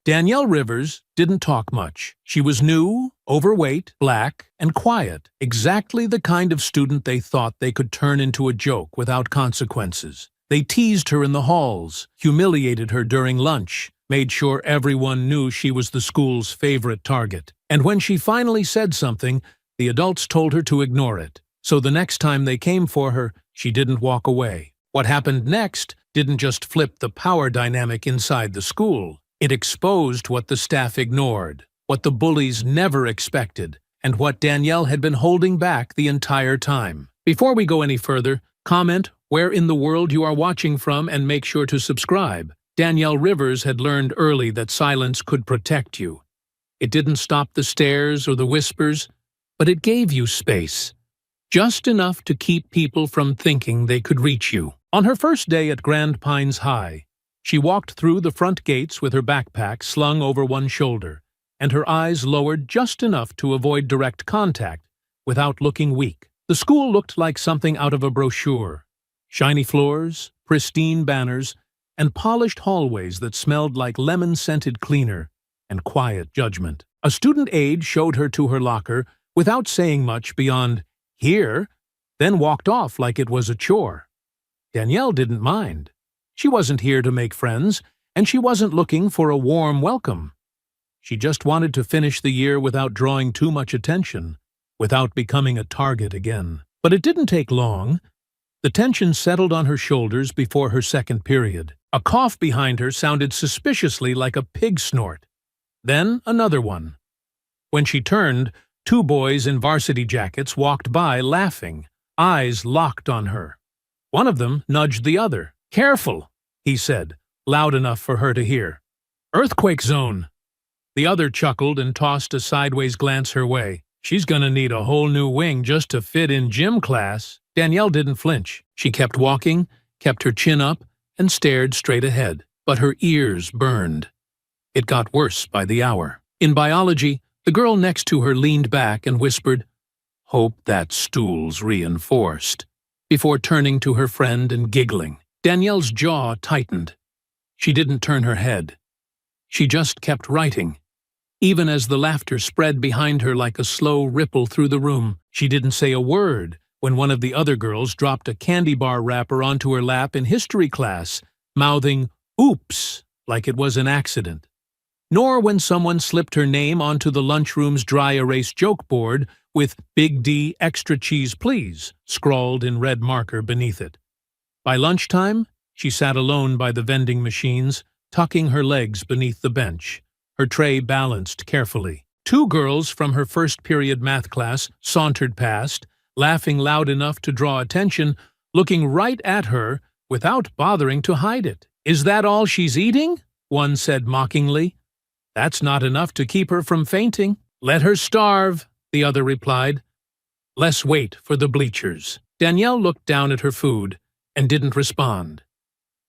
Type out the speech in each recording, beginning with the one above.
Danielle Rivers didn't talk much. She was new, overweight, black, and quiet, exactly the kind of student they thought they could turn into a joke without consequences. They teased her in the halls, humiliated her during lunch, made sure everyone knew she was the school's favorite target. And when she finally said something, the adults told her to ignore it. So the next time they came for her, she didn't walk away. What happened next didn't just flip the power dynamic inside the school. It exposed what the staff ignored, what the bullies never expected, and what Danielle had been holding back the entire time. Before we go any further, comment where in the world you are watching from and make sure to subscribe. Danielle Rivers had learned early that silence could protect you. It didn't stop the stares or the whispers, but it gave you space. Just enough to keep people from thinking they could reach you. On her first day at Grand Pines High, she walked through the front gates with her backpack slung over one shoulder, and her eyes lowered just enough to avoid direct contact without looking weak. The school looked like something out of a brochure. Shiny floors, pristine banners, and polished hallways that smelled like lemon-scented cleaner and quiet judgment. A student aide showed her to her locker without saying much beyond, "Here," then walked off like it was a chore. Danielle didn't mind. She wasn't here to make friends, and she wasn't looking for a warm welcome. She just wanted to finish the year without drawing too much attention, without becoming a target again. But it didn't take long. The tension settled on her shoulders before her second period. A cough behind her sounded suspiciously like a pig snort. Then another one. When she turned, two boys in varsity jackets walked by laughing, eyes locked on her. One of them nudged the other. "Careful," he said, loud enough for her to hear. "Earthquake zone." The other chuckled and tossed a sideways glance her way. "She's gonna need a whole new wing just to fit in gym class." Danielle didn't flinch. She kept walking, kept her chin up, and stared straight ahead. But her ears burned. It got worse by the hour. In biology, the girl next to her leaned back and whispered, "Hope that stool's reinforced," before turning to her friend and giggling. Danielle's jaw tightened. She didn't turn her head. She just kept writing. Even as the laughter spread behind her like a slow ripple through the room, she didn't say a word when one of the other girls dropped a candy bar wrapper onto her lap in history class, mouthing, "Oops," like it was an accident. Nor when someone slipped her name onto the lunchroom's dry erase joke board with "Big D extra cheese please" scrawled in red marker beneath it. By lunchtime, she sat alone by the vending machines, tucking her legs beneath the bench, her tray balanced carefully. Two girls from her first period math class sauntered past, laughing loud enough to draw attention, looking right at her without bothering to hide it. "Is that all she's eating?" one said mockingly. "That's not enough to keep her from fainting." "Let her starve," the other replied. "Let's wait for the bleachers." Danielle looked down at her food and didn't respond.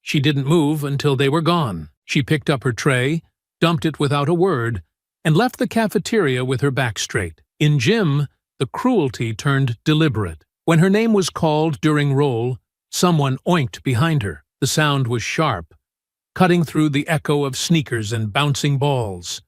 She didn't move until they were gone. She picked up her tray, dumped it without a word, and left the cafeteria with her back straight. In gym, the cruelty turned deliberate. When her name was called during roll, someone oinked behind her. The sound was sharp, cutting through the echo of sneakers and bouncing balls.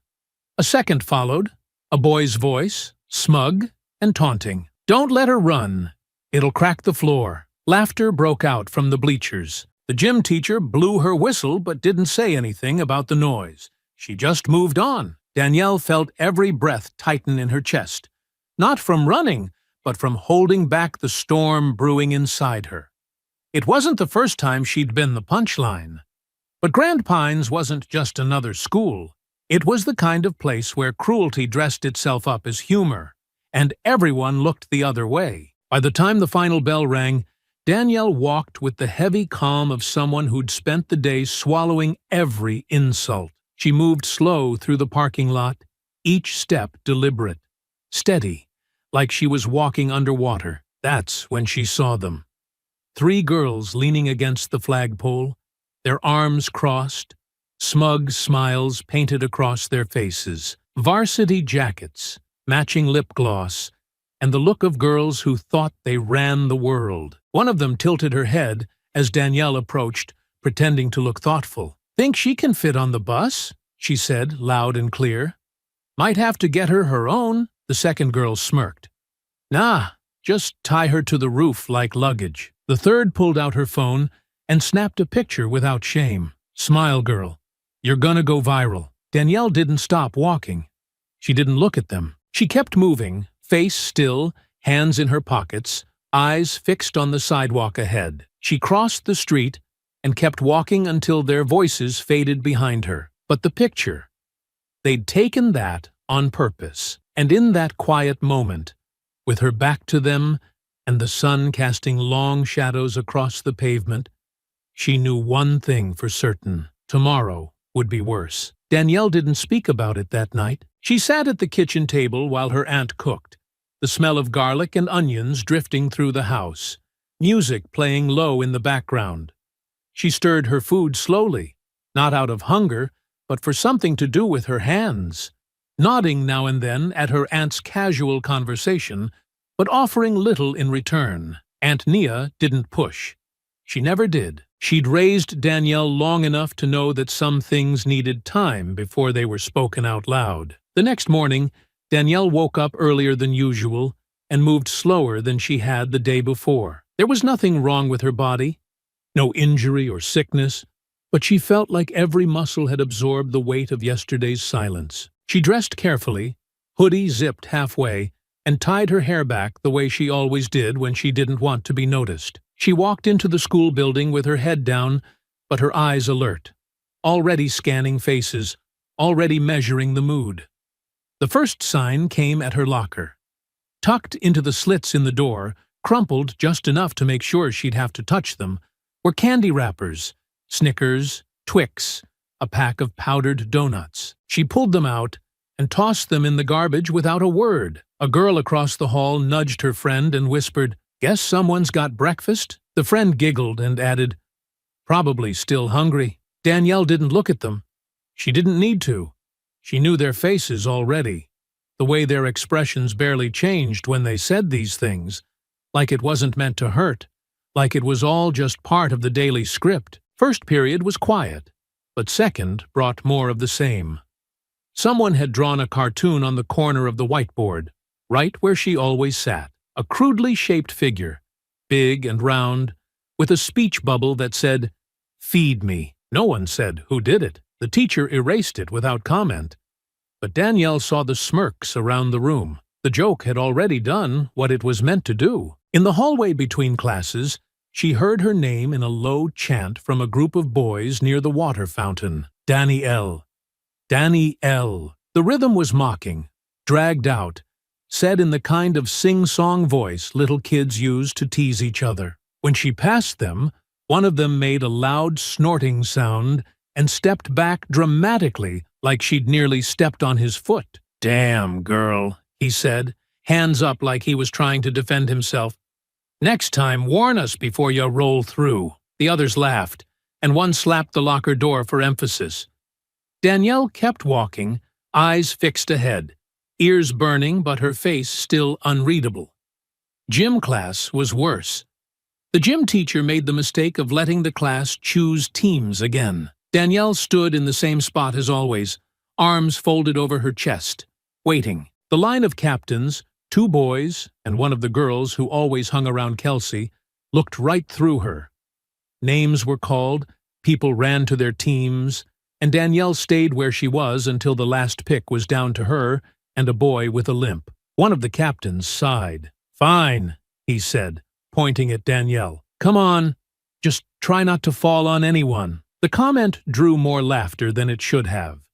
A second followed, a boy's voice, smug and taunting. "Don't let her run. It'll crack the floor." Laughter broke out from the bleachers. The gym teacher blew her whistle but didn't say anything about the noise. She just moved on. Danielle felt every breath tighten in her chest. Not from running, but from holding back the storm brewing inside her. It wasn't the first time she'd been the punchline. But Grand Pines wasn't just another school. It was the kind of place where cruelty dressed itself up as humor, and everyone looked the other way. By the time the final bell rang, Danielle walked with the heavy calm of someone who'd spent the day swallowing every insult. She moved slow through the parking lot, each step deliberate, steady, like she was walking underwater. That's when she saw them. Three girls leaning against the flagpole, their arms crossed, smug smiles painted across their faces, varsity jackets, matching lip gloss, and the look of girls who thought they ran the world. One of them tilted her head as Danielle approached, pretending to look thoughtful. "Think she can fit on the bus?" she said, loud and clear. Might have to get her own, the second girl smirked. Nah, just tie her to the roof like luggage. The third pulled out her phone and snapped a picture without shame. Smile, girl. You're gonna go viral. Danielle didn't stop walking. She didn't look at them. She kept moving, face still, hands in her pockets, eyes fixed on the sidewalk ahead. She crossed the street and kept walking until their voices faded behind her. But the picture, they'd taken that on purpose. And in that quiet moment, with her back to them and the sun casting long shadows across the pavement, she knew one thing for certain: tomorrow would be worse. Danielle didn't speak about it that night. She sat at the kitchen table while her aunt cooked, the smell of garlic and onions drifting through the house, music playing low in the background. She stirred her food slowly, not out of hunger, but for something to do with her hands, nodding now and then at her aunt's casual conversation, but offering little in return. Aunt Nia didn't push. She never did. She'd raised Danielle long enough to know that some things needed time before they were spoken out loud. The next morning, Danielle woke up earlier than usual and moved slower than she had the day before. There was nothing wrong with her body, no injury or sickness, but she felt like every muscle had absorbed the weight of yesterday's silence. She dressed carefully, hoodie zipped halfway, and tied her hair back the way she always did when she didn't want to be noticed. She walked into the school building with her head down, but her eyes alert, already scanning faces, already measuring the mood. The first sign came at her locker. Tucked into the slits in the door, crumpled just enough to make sure she'd have to touch them, were candy wrappers, Snickers, Twix, a pack of powdered donuts. She pulled them out and tossed them in the garbage without a word. A girl across the hall nudged her friend and whispered, "Guess someone's got breakfast?" The friend giggled and added, "Probably still hungry." Danielle didn't look at them. She didn't need to. She knew their faces already, the way their expressions barely changed when they said these things, like it wasn't meant to hurt, like it was all just part of the daily script. First period was quiet, but second brought more of the same. Someone had drawn a cartoon on the corner of the whiteboard, right where she always sat, a crudely shaped figure, big and round, with a speech bubble that said, "Feed me." No one said who did it. The teacher erased it without comment. But Danielle saw the smirks around the room. The joke had already done what it was meant to do. In the hallway between classes, she heard her name in a low chant from a group of boys near the water fountain. Danielle. Danielle. The rhythm was mocking, dragged out, said in the kind of sing-song voice little kids use to tease each other. When she passed them, one of them made a loud snorting sound and stepped back dramatically like she'd nearly stepped on his foot. "Damn, girl," he said, hands up like he was trying to defend himself. "Next time, warn us before you roll through." The others laughed, and one slapped the locker door for emphasis. Danielle kept walking, eyes fixed ahead, ears burning but her face still unreadable. Gym class was worse. The gym teacher made the mistake of letting the class choose teams again. Danielle stood in the same spot as always, arms folded over her chest, waiting. The line of captains, 2 boys and one of the girls who always hung around Kelsey, looked right through her. Names were called, people ran to their teams, and Danielle stayed where she was until the last pick was down to her and a boy with a limp. One of the captains sighed. "Fine," he said, pointing at Danielle. "Come on, just try not to fall on anyone." The comment drew more laughter than it should have.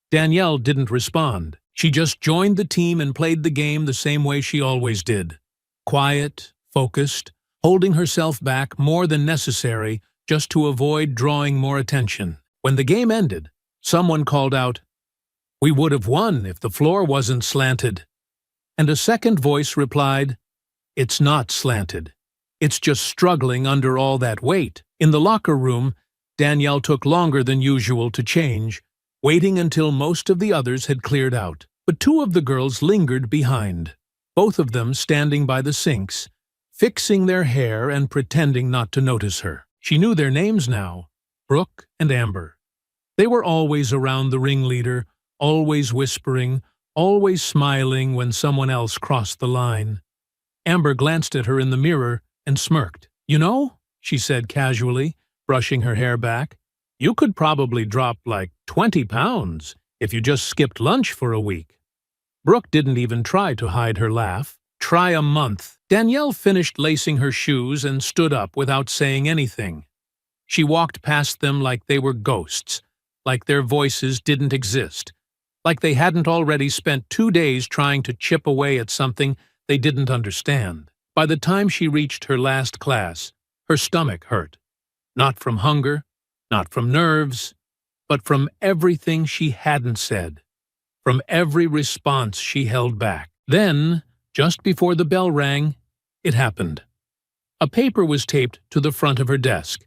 Danielle didn't respond. She just joined the team and played the game the same way she always did. Quiet, focused, holding herself back more than necessary just to avoid drawing more attention. When the game ended, someone called out, "We would have won if the floor wasn't slanted." And a second voice replied, "It's not slanted. It's just struggling under all that weight." In the locker room, Danielle took longer than usual to change, waiting until most of the others had cleared out. But 2 of the girls lingered behind, both of them standing by the sinks, fixing their hair and pretending not to notice her. She knew their names now, Brooke and Amber. They were always around the ringleader, always whispering, always smiling when someone else crossed the line. Amber glanced at her in the mirror and smirked. "You know," she said casually, brushing her hair back, "you could probably drop like 20 pounds if you just skipped lunch for a week." Brooke didn't even try to hide her laugh. "Try a month." Danielle finished lacing her shoes and stood up without saying anything. She walked past them like they were ghosts, like their voices didn't exist, like they hadn't already spent 2 days trying to chip away at something they didn't understand. By the time she reached her last class, her stomach hurt. Not from hunger, not from nerves, but from everything she hadn't said, from every response she held back. Then, just before the bell rang, it happened. A paper was taped to the front of her desk.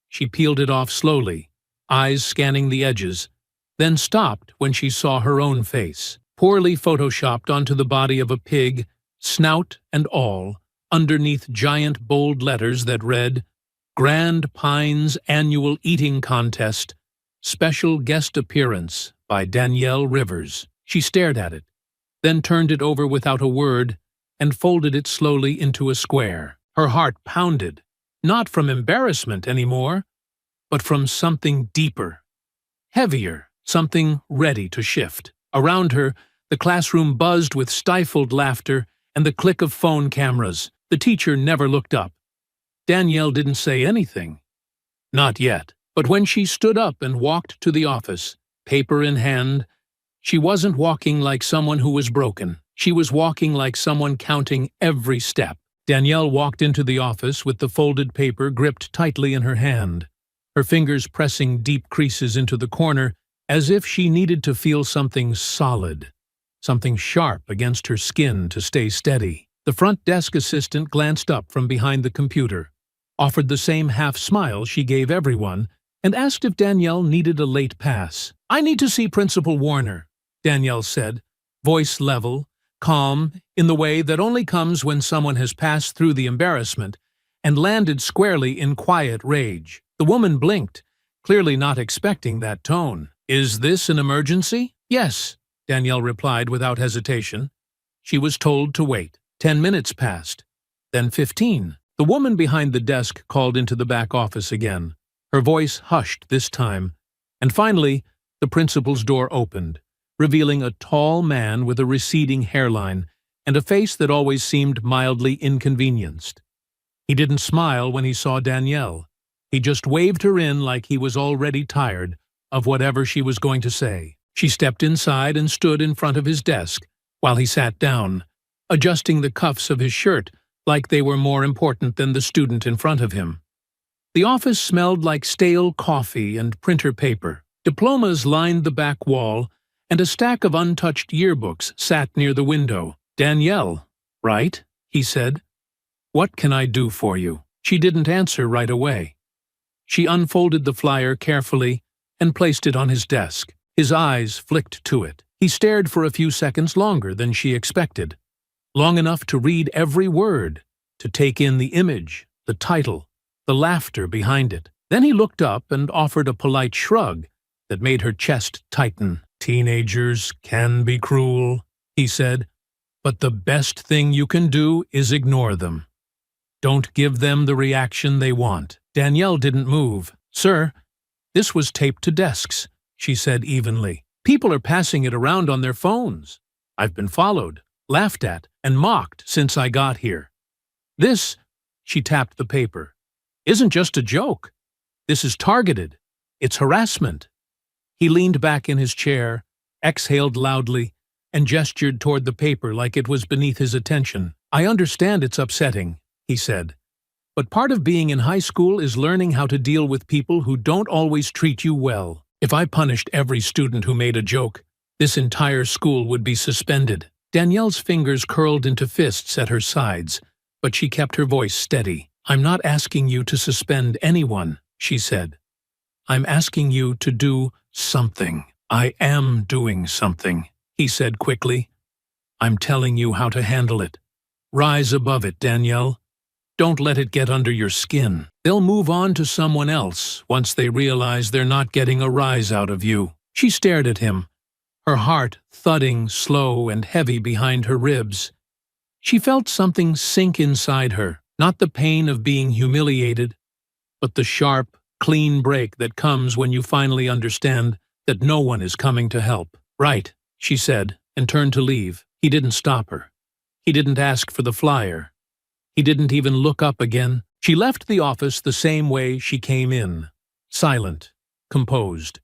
She peeled it off slowly, eyes scanning the edges, then stopped when she saw her own face, poorly photoshopped onto the body of a pig, snout and all, underneath giant bold letters that read, "Grand Pines Annual Eating Contest, Special Guest Appearance by Danielle Rivers." She stared at it, then turned it over without a word and folded it slowly into a square. Her heart pounded, not from embarrassment anymore, but from something deeper, heavier, something ready to shift. Around her, the classroom buzzed with stifled laughter and the click of phone cameras. The teacher never looked up. Danielle didn't say anything. Not yet. But when she stood up and walked to the office, paper in hand, she wasn't walking like someone who was broken. She was walking like someone counting every step. Danielle walked into the office with the folded paper gripped tightly in her hand, her fingers pressing deep creases into the corner as if she needed to feel something solid, something sharp against her skin to stay steady. The front desk assistant glanced up from behind the computer, offered the same half-smile she gave everyone, and asked if Danielle needed a late pass. "I need to see Principal Warner," Danielle said, voice level, calm, in the way that only comes when someone has passed through the embarrassment, and landed squarely in quiet rage. The woman blinked, clearly not expecting that tone. "Is this an emergency?" "Yes," Danielle replied without hesitation. She was told to wait. 10 minutes passed, then 15. The woman behind the desk called into the back office again. Her voice hushed this time, and finally, the principal's door opened, revealing a tall man with a receding hairline and a face that always seemed mildly inconvenienced. He didn't smile when he saw Danielle. He just waved her in like he was already tired of whatever she was going to say. She stepped inside and stood in front of his desk while he sat down, adjusting the cuffs of his shirt like they were more important than the student in front of him. The office smelled like stale coffee and printer paper. Diplomas lined the back wall, and a stack of untouched yearbooks sat near the window. "Danielle, right?" he said. "What can I do for you?" She didn't answer right away. She unfolded the flyer carefully and placed it on his desk. His eyes flicked to it. He stared for a few seconds longer than she expected, long enough to read every word, to take in the image, the title, the laughter behind it. Then he looked up and offered a polite shrug that made her chest tighten. "Teenagers can be cruel," he said, "but the best thing you can do is ignore them. Don't give them the reaction they want." Danielle didn't move. "Sir, this was taped to desks," she said evenly. "People are passing it around on their phones. I've been followed, laughed at, and mocked since I got here. This," she tapped the paper, "isn't just a joke. This is targeted. It's harassment." He leaned back in his chair, exhaled loudly, and gestured toward the paper like it was beneath his attention. "I understand it's upsetting," he said, "but part of being in high school is learning how to deal with people who don't always treat you well. If I punished every student who made a joke, this entire school would be suspended." Danielle's fingers curled into fists at her sides, but she kept her voice steady. "I'm not asking you to suspend anyone," she said. "I'm asking you to do something." "I am doing something," he said quickly. "I'm telling you how to handle it. Rise above it, Danielle. Don't let it get under your skin. They'll move on to someone else once they realize they're not getting a rise out of you." She stared at him, her heart thudding slow and heavy behind her ribs. She felt something sink inside her, not the pain of being humiliated, but the sharp, clean break that comes when you finally understand that no one is coming to help. "Right," she said, and turned to leave. He didn't stop her. He didn't ask for the flyer. He didn't even look up again. She left the office the same way she came in, silent, composed.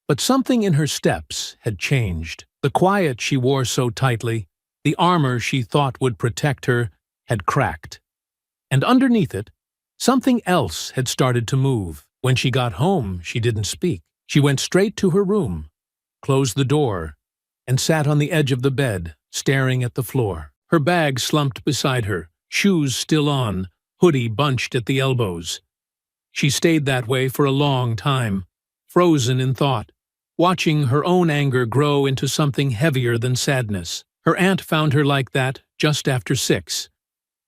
But something in her steps had changed. The quiet she wore so tightly, the armor she thought would protect her, had cracked. And underneath it, something else had started to move. When she got home, she didn't speak. She went straight to her room, closed the door, and sat on the edge of the bed, staring at the floor. Her bag slumped beside her, shoes still on, hoodie bunched at the elbows. She stayed that way for a long time, frozen in thought, watching her own anger grow into something heavier than sadness. Her aunt found her like that just after 6.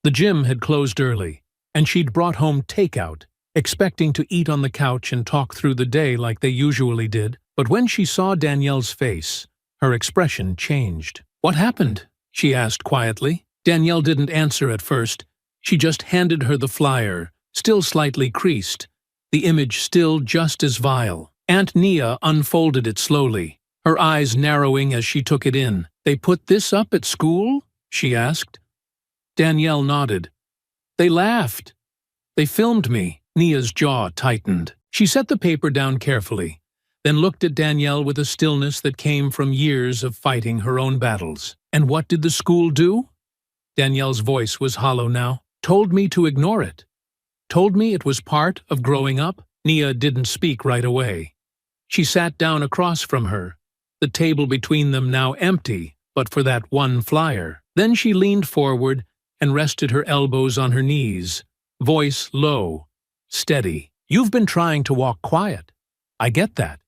The gym had closed early, and she'd brought home takeout, expecting to eat on the couch and talk through the day like they usually did. But when she saw Danielle's face, her expression changed. "What happened?" she asked quietly. Danielle didn't answer at first. She just handed her the flyer, still slightly creased, the image still just as vile. Aunt Nia unfolded it slowly, her eyes narrowing as she took it in. "They put this up at school?" she asked. Danielle nodded. "They laughed. They filmed me." Nia's jaw tightened. She set the paper down carefully, then looked at Danielle with a stillness that came from years of fighting her own battles. "And what did the school do?" Danielle's voice was hollow now. "Told me to ignore it. Told me it was part of growing up." Nia didn't speak right away. She sat down across from her, the table between them now empty, but for that one flyer. Then she leaned forward and rested her elbows on her knees, voice low, steady. "You've been trying to walk quiet. I get that.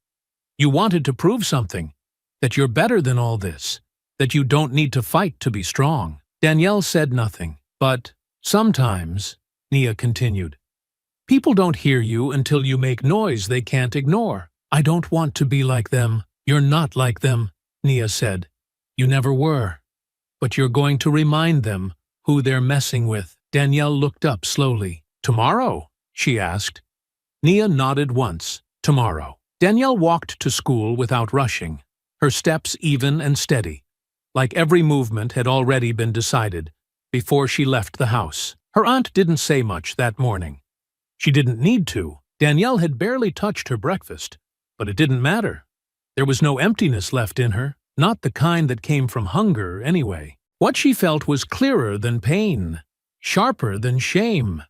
You wanted to prove something, that you're better than all this, that you don't need to fight to be strong." Danielle said nothing. "But sometimes," Nia continued, "people don't hear you until you make noise they can't ignore." "I don't want to be like them." "You're not like them," Nia said. "You never were. But you're going to remind them who they're messing with." Danielle looked up slowly. "Tomorrow?" she asked. Nia nodded once. "Tomorrow." Danielle walked to school without rushing, her steps even and steady, like every movement had already been decided before she left the house. Her aunt didn't say much that morning. She didn't need to. Danielle had barely touched her breakfast, but it didn't matter. There was no emptiness left in her, not the kind that came from hunger, anyway. What she felt was clearer than pain, sharper than shame.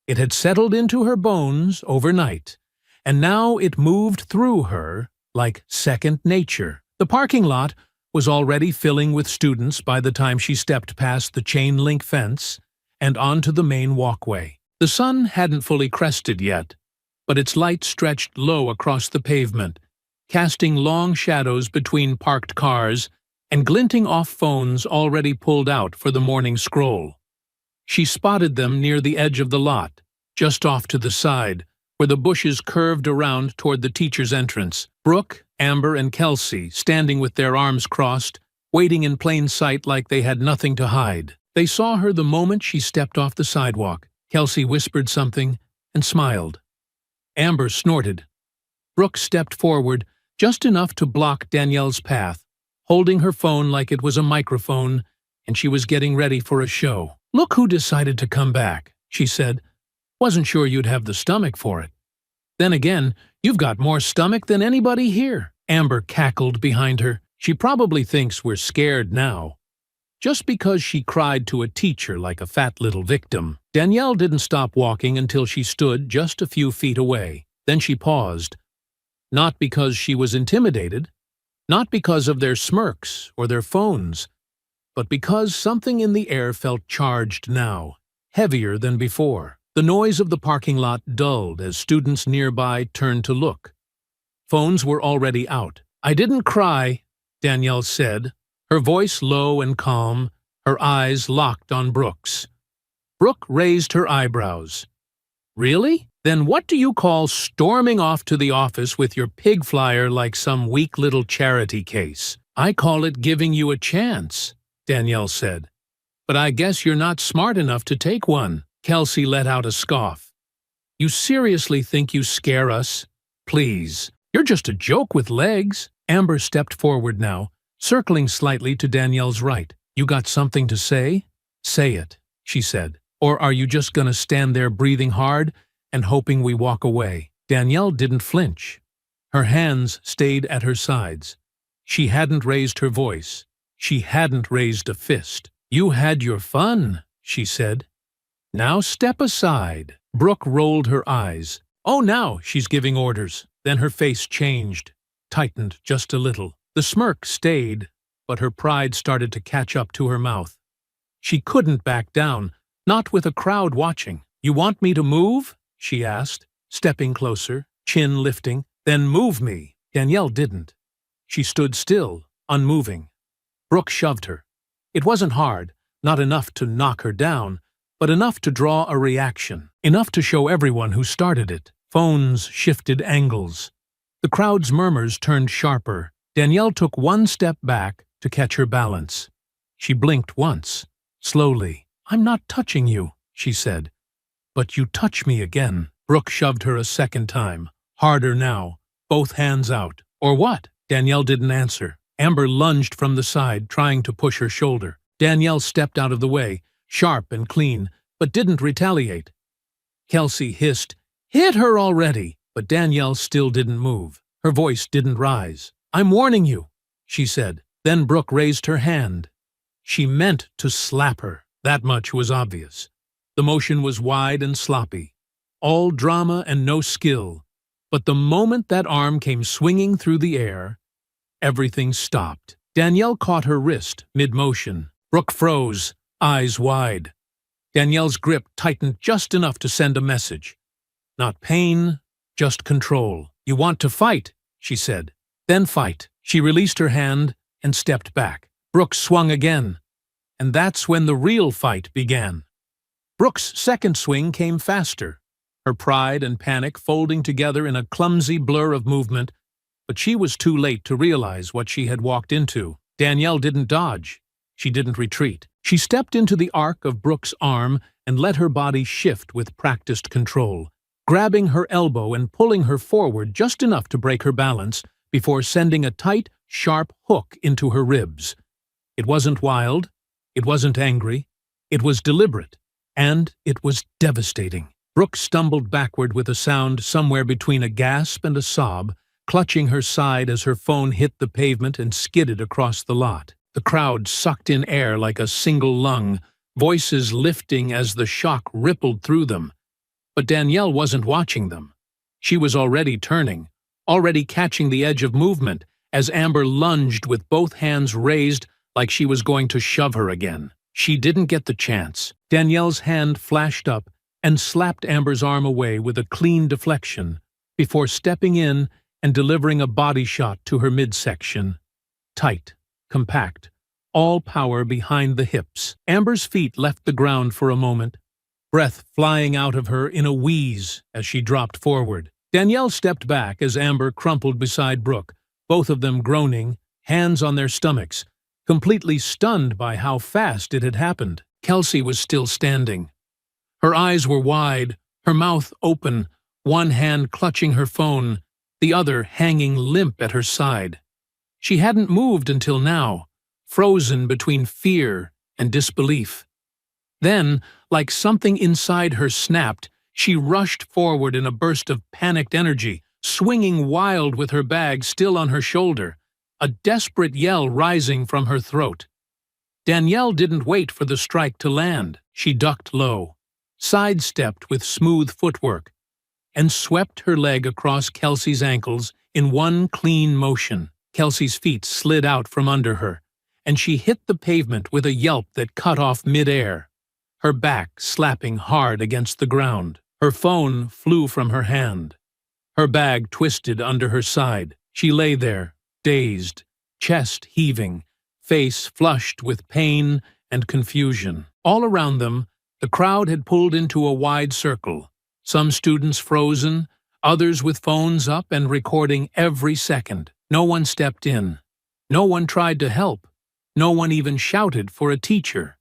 It had settled into her bones overnight, and now it moved through her like second nature. The parking lot was already filling with students by the time she stepped past the chain-link fence and onto the main walkway. The sun hadn't fully crested yet, but its light stretched low across the pavement, casting long shadows between parked cars and glinting off phones already pulled out for the morning scroll. She spotted them near the edge of the lot, just off to the side, where the bushes curved around toward the teacher's entrance. Brooke, Amber, and Kelsey, standing with their arms crossed, waiting in plain sight like they had nothing to hide. They saw her the moment she stepped off the sidewalk. Kelsey whispered something and smiled. Amber snorted. Brooke stepped forward, just enough to block Danielle's path, holding her phone like it was a microphone, and she was getting ready for a show. "Look who decided to come back," she said. "Wasn't sure you'd have the stomach for it. Then again, you've got more stomach than anybody here." Amber cackled behind her. "She probably thinks we're scared now, just because she cried to a teacher like a fat little victim." Danielle didn't stop walking until she stood just a few feet away. Then she paused. Not because she was intimidated, not because of their smirks or their phones, but because something in the air felt charged now, heavier than before. The noise of the parking lot dulled as students nearby turned to look. Phones were already out. "I didn't cry," Danielle said, her voice low and calm, her eyes locked on Brooke's. Brooke raised her eyebrows. Really? Then what do you call storming off to the office with your pig flyer like some weak little charity case? I call it giving you a chance, Danielle said. But I guess you're not smart enough to take one. Kelsey let out a scoff. You seriously think you scare us? Please. You're just a joke with legs. Amber stepped forward now, circling slightly to Danielle's right. You got something to say? Say it, she said. Or are you just gonna stand there breathing hard and hoping we walk away? Danielle didn't flinch. Her hands stayed at her sides. She hadn't raised her voice. She hadn't raised a fist. You had your fun, she said. Now step aside. Brooke rolled her eyes. Oh, now she's giving orders. Then her face changed, tightened just a little. The smirk stayed, but her pride started to catch up to her mouth. She couldn't back down, not with a crowd watching. You want me to move? She asked, stepping closer, chin lifting. Then move me. Danielle didn't. She stood still, unmoving. Brooke shoved her. It wasn't hard, not enough to knock her down, but enough to draw a reaction, enough to show everyone who started it. Phones shifted angles. The crowd's murmurs turned sharper. Danielle took one step back to catch her balance. She blinked once, slowly. I'm not touching you, she said. But you touch me again. Brooke shoved her a second time, harder now, both hands out. Or what? Danielle didn't answer. Amber lunged from the side, trying to push her shoulder. Danielle stepped out of the way, sharp and clean, but didn't retaliate. Kelsey hissed, "Hit her already!" But Danielle still didn't move. Her voice didn't rise. "I'm warning you," she said. Then Brooke raised her hand. She meant to slap her. That much was obvious. The motion was wide and sloppy. All drama and no skill. But the moment that arm came swinging through the air, everything stopped. Danielle caught her wrist, mid-motion. Brooke froze, eyes wide. Danielle's grip tightened just enough to send a message. Not pain, just control. You want to fight, she said. Then fight. She released her hand and stepped back. Brooke swung again. And that's when the real fight began. Brooke's second swing came faster, her pride and panic folding together in a clumsy blur of movement, but she was too late to realize what she had walked into. Danielle didn't dodge. She didn't retreat. She stepped into the arc of Brooke's arm and let her body shift with practiced control, grabbing her elbow and pulling her forward just enough to break her balance before sending a tight, sharp hook into her ribs. It wasn't wild. It wasn't angry. It was deliberate. And it was devastating. Brooke stumbled backward with a sound somewhere between a gasp and a sob, clutching her side as her phone hit the pavement and skidded across the lot. The crowd sucked in air like a single lung, voices lifting as the shock rippled through them. But Danielle wasn't watching them. She was already turning, already catching the edge of movement, as Amber lunged with both hands raised like she was going to shove her again. She didn't get the chance. Danielle's hand flashed up and slapped Amber's arm away with a clean deflection, before stepping in and delivering a body shot to her midsection. Tight, compact, all power behind the hips. Amber's feet left the ground for a moment, breath flying out of her in a wheeze as she dropped forward. Danielle stepped back as Amber crumpled beside Brooke, both of them groaning, hands on their stomachs, completely stunned by how fast it had happened. Kelsey was still standing. Her eyes were wide, her mouth open, one hand clutching her phone, the other hanging limp at her side. She hadn't moved until now, frozen between fear and disbelief. Then, like something inside her snapped, she rushed forward in a burst of panicked energy, swinging wild with her bag still on her shoulder, a desperate yell rising from her throat. Danielle didn't wait for the strike to land. She ducked low, sidestepped with smooth footwork, and swept her leg across Kelsey's ankles in one clean motion. Kelsey's feet slid out from under her, and she hit the pavement with a yelp that cut off midair, her back slapping hard against the ground. Her phone flew from her hand. Her bag twisted under her side. She lay there, dazed, chest heaving, face flushed with pain and confusion. All around them, The crowd had pulled into a wide circle, some students frozen, others with phones up and recording every second. No one stepped in. No one tried to help. No one even shouted for a teacher.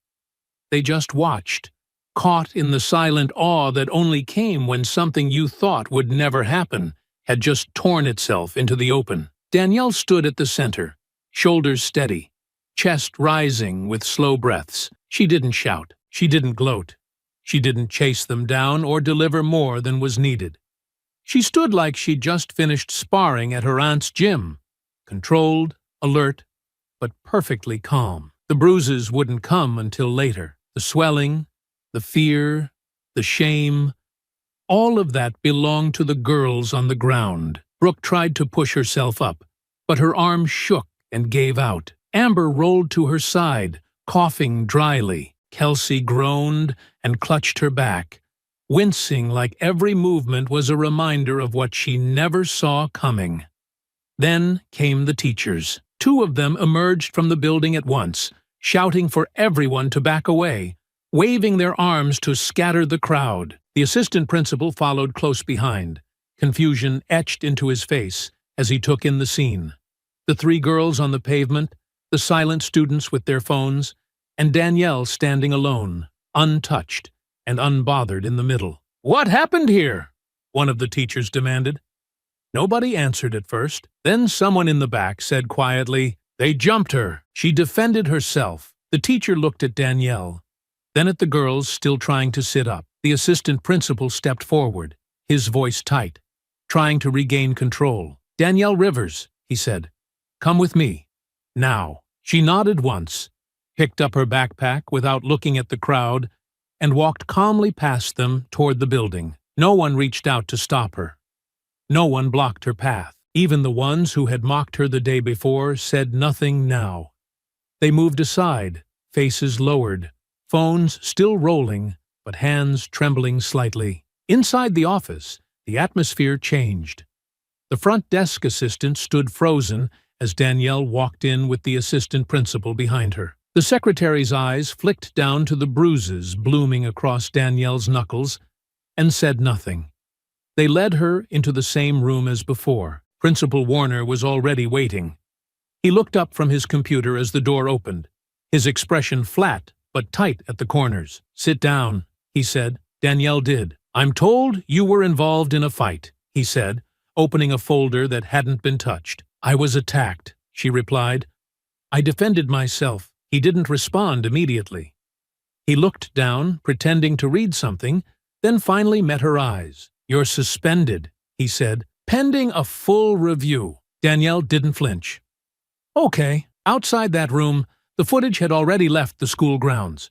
They just watched, caught in the silent awe that only came when something you thought would never happen had just torn itself into the open. Danielle stood at the center, shoulders steady, chest rising with slow breaths. She didn't shout. She didn't gloat. She didn't chase them down or deliver more than was needed. She stood like she'd just finished sparring at her aunt's gym, controlled, alert, but perfectly calm. The bruises wouldn't come until later. The swelling, the fear, the shame, all of that belonged to the girls on the ground. Brooke tried to push herself up, but her arm shook and gave out. Amber rolled to her side, coughing dryly. Kelsey groaned and clutched her back, wincing like every movement was a reminder of what she never saw coming. Then came the teachers. Two of them emerged from the building at once, shouting for everyone to back away, waving their arms to scatter the crowd. The assistant principal followed close behind, confusion etched into his face as he took in the scene. The three girls on the pavement, the silent students with their phones, and Danielle standing alone, untouched and unbothered in the middle. "What happened here?" one of the teachers demanded. Nobody answered at first. Then someone in the back said quietly, "They jumped her." She defended herself. The teacher looked at Danielle, then at the girls still trying to sit up. The assistant principal stepped forward, his voice tight, trying to regain control. "Danielle Rivers," he said, "come with me. Now." She nodded once, picked up her backpack without looking at the crowd, and walked calmly past them toward the building. No one reached out to stop her. No one blocked her path. Even the ones who had mocked her the day before said nothing now. They moved aside, faces lowered, phones still rolling, but hands trembling slightly. Inside the office, the atmosphere changed. The front desk assistant stood frozen as Danielle walked in with the assistant principal behind her. The secretary's eyes flicked down to the bruises blooming across Danielle's knuckles and said nothing. They led her into the same room as before. Principal Warner was already waiting. He looked up from his computer as the door opened, his expression flat but tight at the corners. "Sit down," he said. Danielle did. "I'm told you were involved in a fight," he said, opening a folder that hadn't been touched. "I was attacked," she replied. "I defended myself." He didn't respond immediately. He looked down, pretending to read something, then finally met her eyes. "You're suspended," he said, "pending a full review." Danielle didn't flinch. "Okay." Outside that room, the footage had already left the school grounds.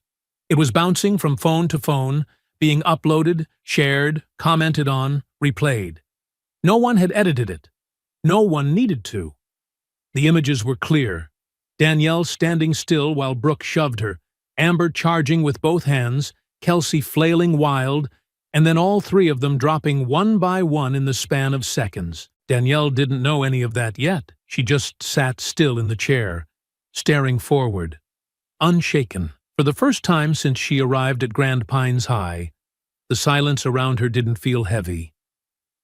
It was bouncing from phone to phone, being uploaded, shared, commented on, replayed. No one had edited it. No one needed to. The images were clear. Danielle standing still while Brooke shoved her, Amber charging with both hands, Kelsey flailing wild, and then all three of them dropping one by one in the span of seconds. Danielle didn't know any of that yet. She just sat still in the chair, staring forward, unshaken. For the first time since she arrived at Grand Pines High, the silence around her didn't feel heavy.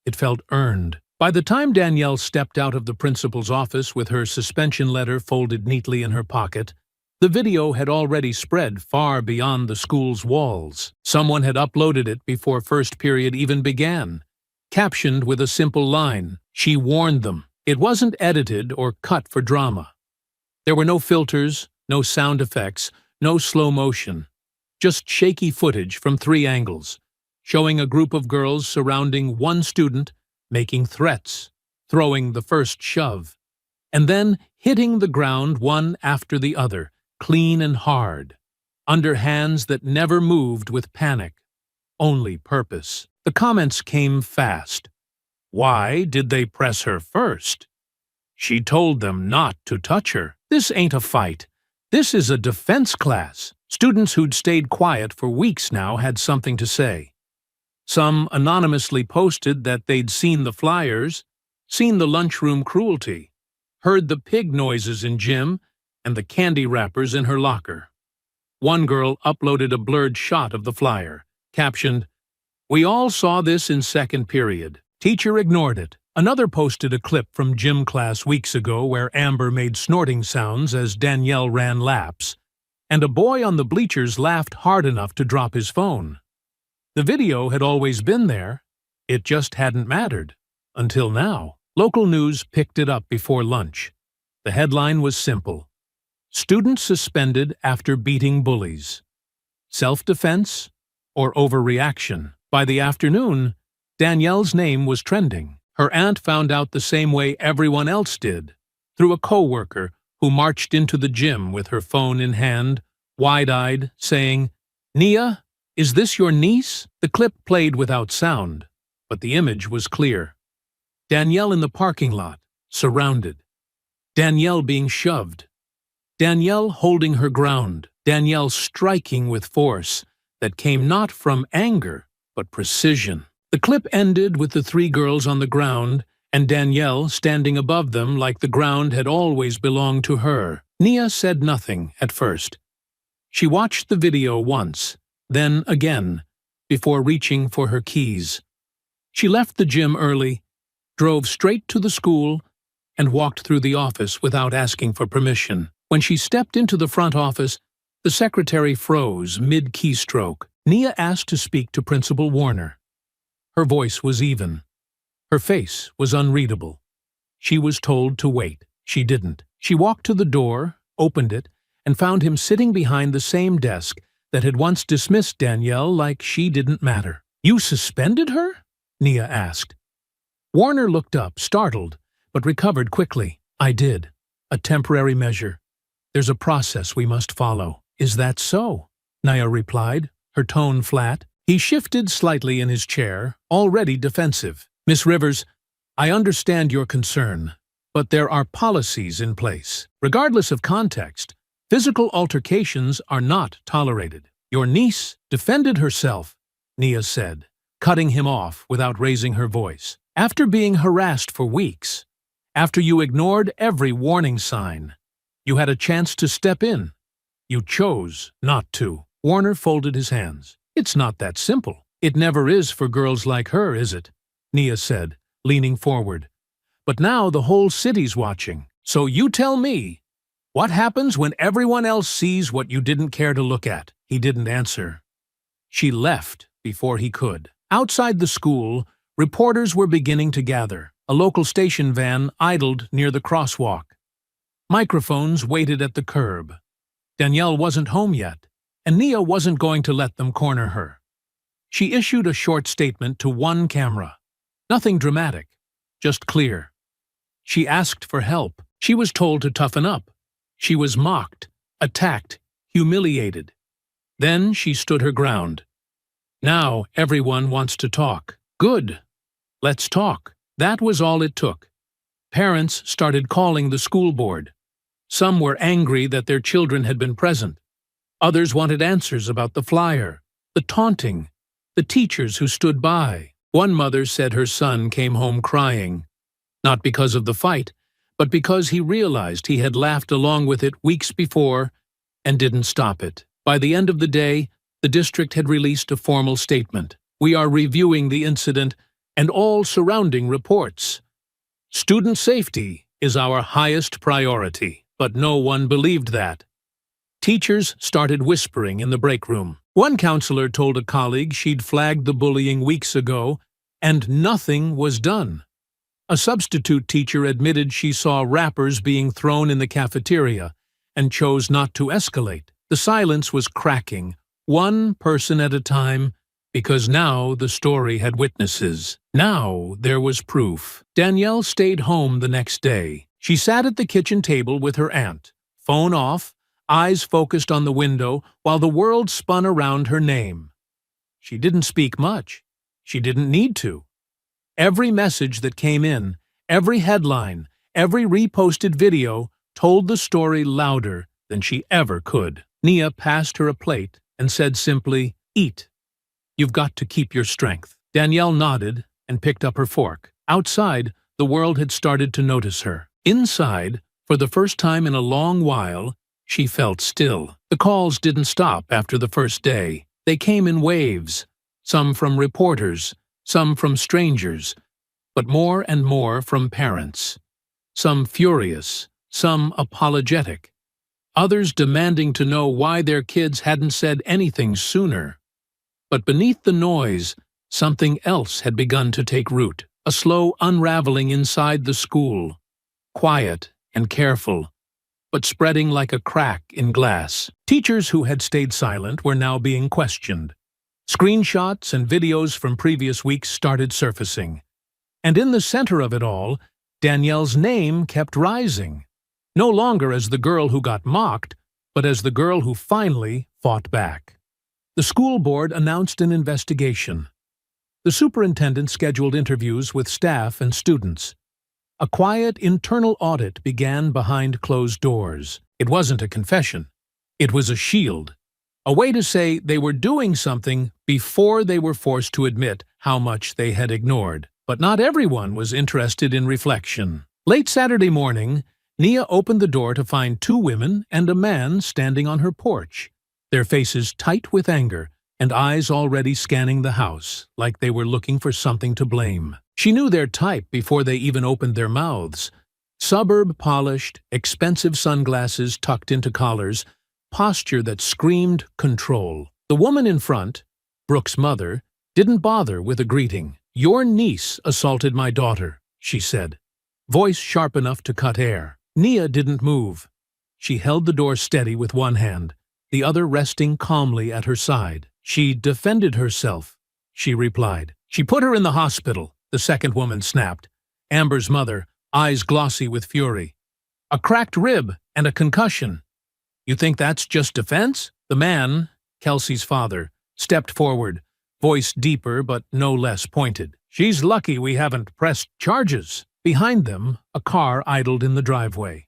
It felt earned. By the time Danielle stepped out of the principal's office with her suspension letter folded neatly in her pocket, the video had already spread far beyond the school's walls. Someone had uploaded it before first period even began, captioned with a simple line, "She warned them." It wasn't edited or cut for drama. There were no filters, no sound effects, no slow motion, just shaky footage from 3 angles, showing a group of girls surrounding one student, making threats, throwing the first shove, and then hitting the ground one after the other, clean and hard, under hands that never moved with panic, only purpose. The comments came fast. Why did they press her first? She told them not to touch her. This ain't a fight. This is a defense class. Students who'd stayed quiet for weeks now had something to say. Some anonymously posted that they'd seen the flyers, seen the lunchroom cruelty, heard the pig noises in gym, and the candy wrappers in her locker. One girl uploaded a blurred shot of the flyer, captioned, "We all saw this in second period. Teacher ignored it." Another posted a clip from gym class weeks ago where Amber made snorting sounds as Danielle ran laps, and a boy on the bleachers laughed hard enough to drop his phone. The video had always been there. It just hadn't mattered. Until now. Local news picked it up before lunch. The headline was simple: "Student suspended after beating bullies. Self-defense or overreaction?" By the afternoon, Danielle's name was trending. Her aunt found out the same way everyone else did, through a coworker who marched into the gym with her phone in hand, wide-eyed, saying, "Nia, is this your niece?" The clip played without sound, but the image was clear. Danielle in the parking lot, surrounded. Danielle being shoved. Danielle holding her ground. Danielle striking with force that came not from anger, but precision. The clip ended with the three girls on the ground and Danielle standing above them like the ground had always belonged to her. Nia said nothing at first. She watched the video once, then again, before reaching for her keys. She left the gym early, drove straight to the school, and walked through the office without asking for permission. When she stepped into the front office, the secretary froze mid-keystroke. Nia asked to speak to Principal Warner. Her voice was even. Her face was unreadable. She was told to wait. She didn't. She walked to the door, opened it, and found him sitting behind the same desk that had once dismissed Danielle like she didn't matter. "You suspended her?" Nia asked. Warner looked up, startled, but recovered quickly. "I did. A temporary measure. There's a process we must follow." "Is that so?" Nia replied, her tone flat. He shifted slightly in his chair, already defensive. "Miss Rivers, I understand your concern, but there are policies in place. Regardless of context, physical altercations are not tolerated." "Your niece defended herself," Nia said, cutting him off without raising her voice. "After being harassed for weeks, after you ignored every warning sign, you had a chance to step in. You chose not to." Warner folded his hands. "It's not that simple." "It never is for girls like her, is it?" Nia said, leaning forward. "But now the whole city's watching. So you tell me, what happens when everyone else sees what you didn't care to look at?" He didn't answer. She left before he could. Outside the school, reporters were beginning to gather. A local station van idled near the crosswalk. Microphones waited at the curb. Danielle wasn't home yet, and Nia wasn't going to let them corner her. She issued a short statement to one camera. Nothing dramatic, just clear. She asked for help. She was told to toughen up. She was mocked, attacked, humiliated. Then she stood her ground. Now everyone wants to talk. Good. Let's talk. That was all it took. Parents started calling the school board. Some were angry that their children had been present. Others wanted answers about the flyer, the taunting, the teachers who stood by. One mother said her son came home crying, not because of the fight, but because he realized he had laughed along with it weeks before and didn't stop it. By the end of the day, the district had released a formal statement. "We are reviewing the incident and all surrounding reports. Student safety is our highest priority." But no one believed that. Teachers started whispering in the break room. One counselor told a colleague she'd flagged the bullying weeks ago, and nothing was done. A substitute teacher admitted she saw wrappers being thrown in the cafeteria and chose not to escalate. The silence was cracking, one person at a time, because now the story had witnesses. Now there was proof. Danielle stayed home the next day. She sat at the kitchen table with her aunt, phone off, eyes focused on the window while the world spun around her name. She didn't speak much. She didn't need to. Every message that came in, every headline, every reposted video told the story louder than she ever could. Nia passed her a plate and said simply, "Eat. You've got to keep your strength." Danielle nodded and picked up her fork. Outside, the world had started to notice her. Inside, for the first time in a long while, She felt still. The calls didn't stop after the first day. They came in waves, some from reporters, some from strangers, but more and more from parents. Some furious, some apologetic, others demanding to know why their kids hadn't said anything sooner. But beneath the noise, something else had begun to take root, a slow unraveling inside the school, quiet and careful, but spreading like a crack in glass. Teachers who had stayed silent were now being questioned. Screenshots and videos from previous weeks started surfacing. And in the center of it all, Danielle's name kept rising, no longer as the girl who got mocked, but as the girl who finally fought back. The school board announced an investigation. The superintendent scheduled interviews with staff and students. A quiet internal audit began behind closed doors. It wasn't a confession. It was a shield, a way to say they were doing something before they were forced to admit how much they had ignored. But not everyone was interested in reflection. Late Saturday morning, Nia opened the door to find two women and a man standing on her porch, their faces tight with anger and eyes already scanning the house, like they were looking for something to blame. She knew their type before they even opened their mouths. Suburb-polished, expensive sunglasses tucked into collars, posture that screamed control. The woman in front, Brooke's mother, didn't bother with a greeting. "Your niece assaulted my daughter," she said, voice sharp enough to cut air. Nia didn't move. She held the door steady with one hand, the other resting calmly at her side. "She defended herself," she replied. "She put her in the hospital," the second woman snapped, Amber's mother, eyes glossy with fury. "A cracked rib and a concussion. You think that's just defense?" The man, Kelsey's father, stepped forward, voice deeper but no less pointed. "She's lucky we haven't pressed charges." Behind them, a car idled in the driveway.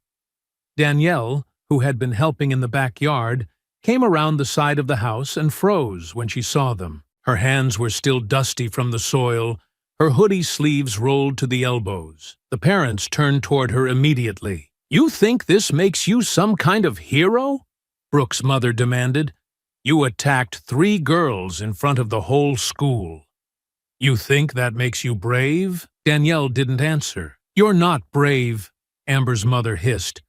Danielle, who had been helping in the backyard, came around the side of the house and froze when she saw them. Her hands were still dusty from the soil, her hoodie sleeves rolled to the elbows. The parents turned toward her immediately. "You think this makes you some kind of hero?" Brooke's mother demanded. "You attacked 3 girls in front of the whole school. You think that makes you brave?" Danielle didn't answer. "You're not brave," Amber's mother hissed.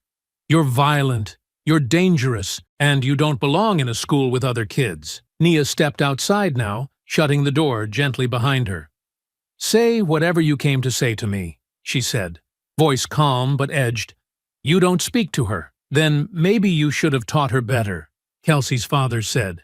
"You're violent, you're dangerous, and you don't belong in a school with other kids." Nia stepped outside now, shutting the door gently behind her. "Say whatever you came to say to me," she said, voice calm but edged. "You don't speak to her. Then maybe you should have taught her better," Kelsey's father said.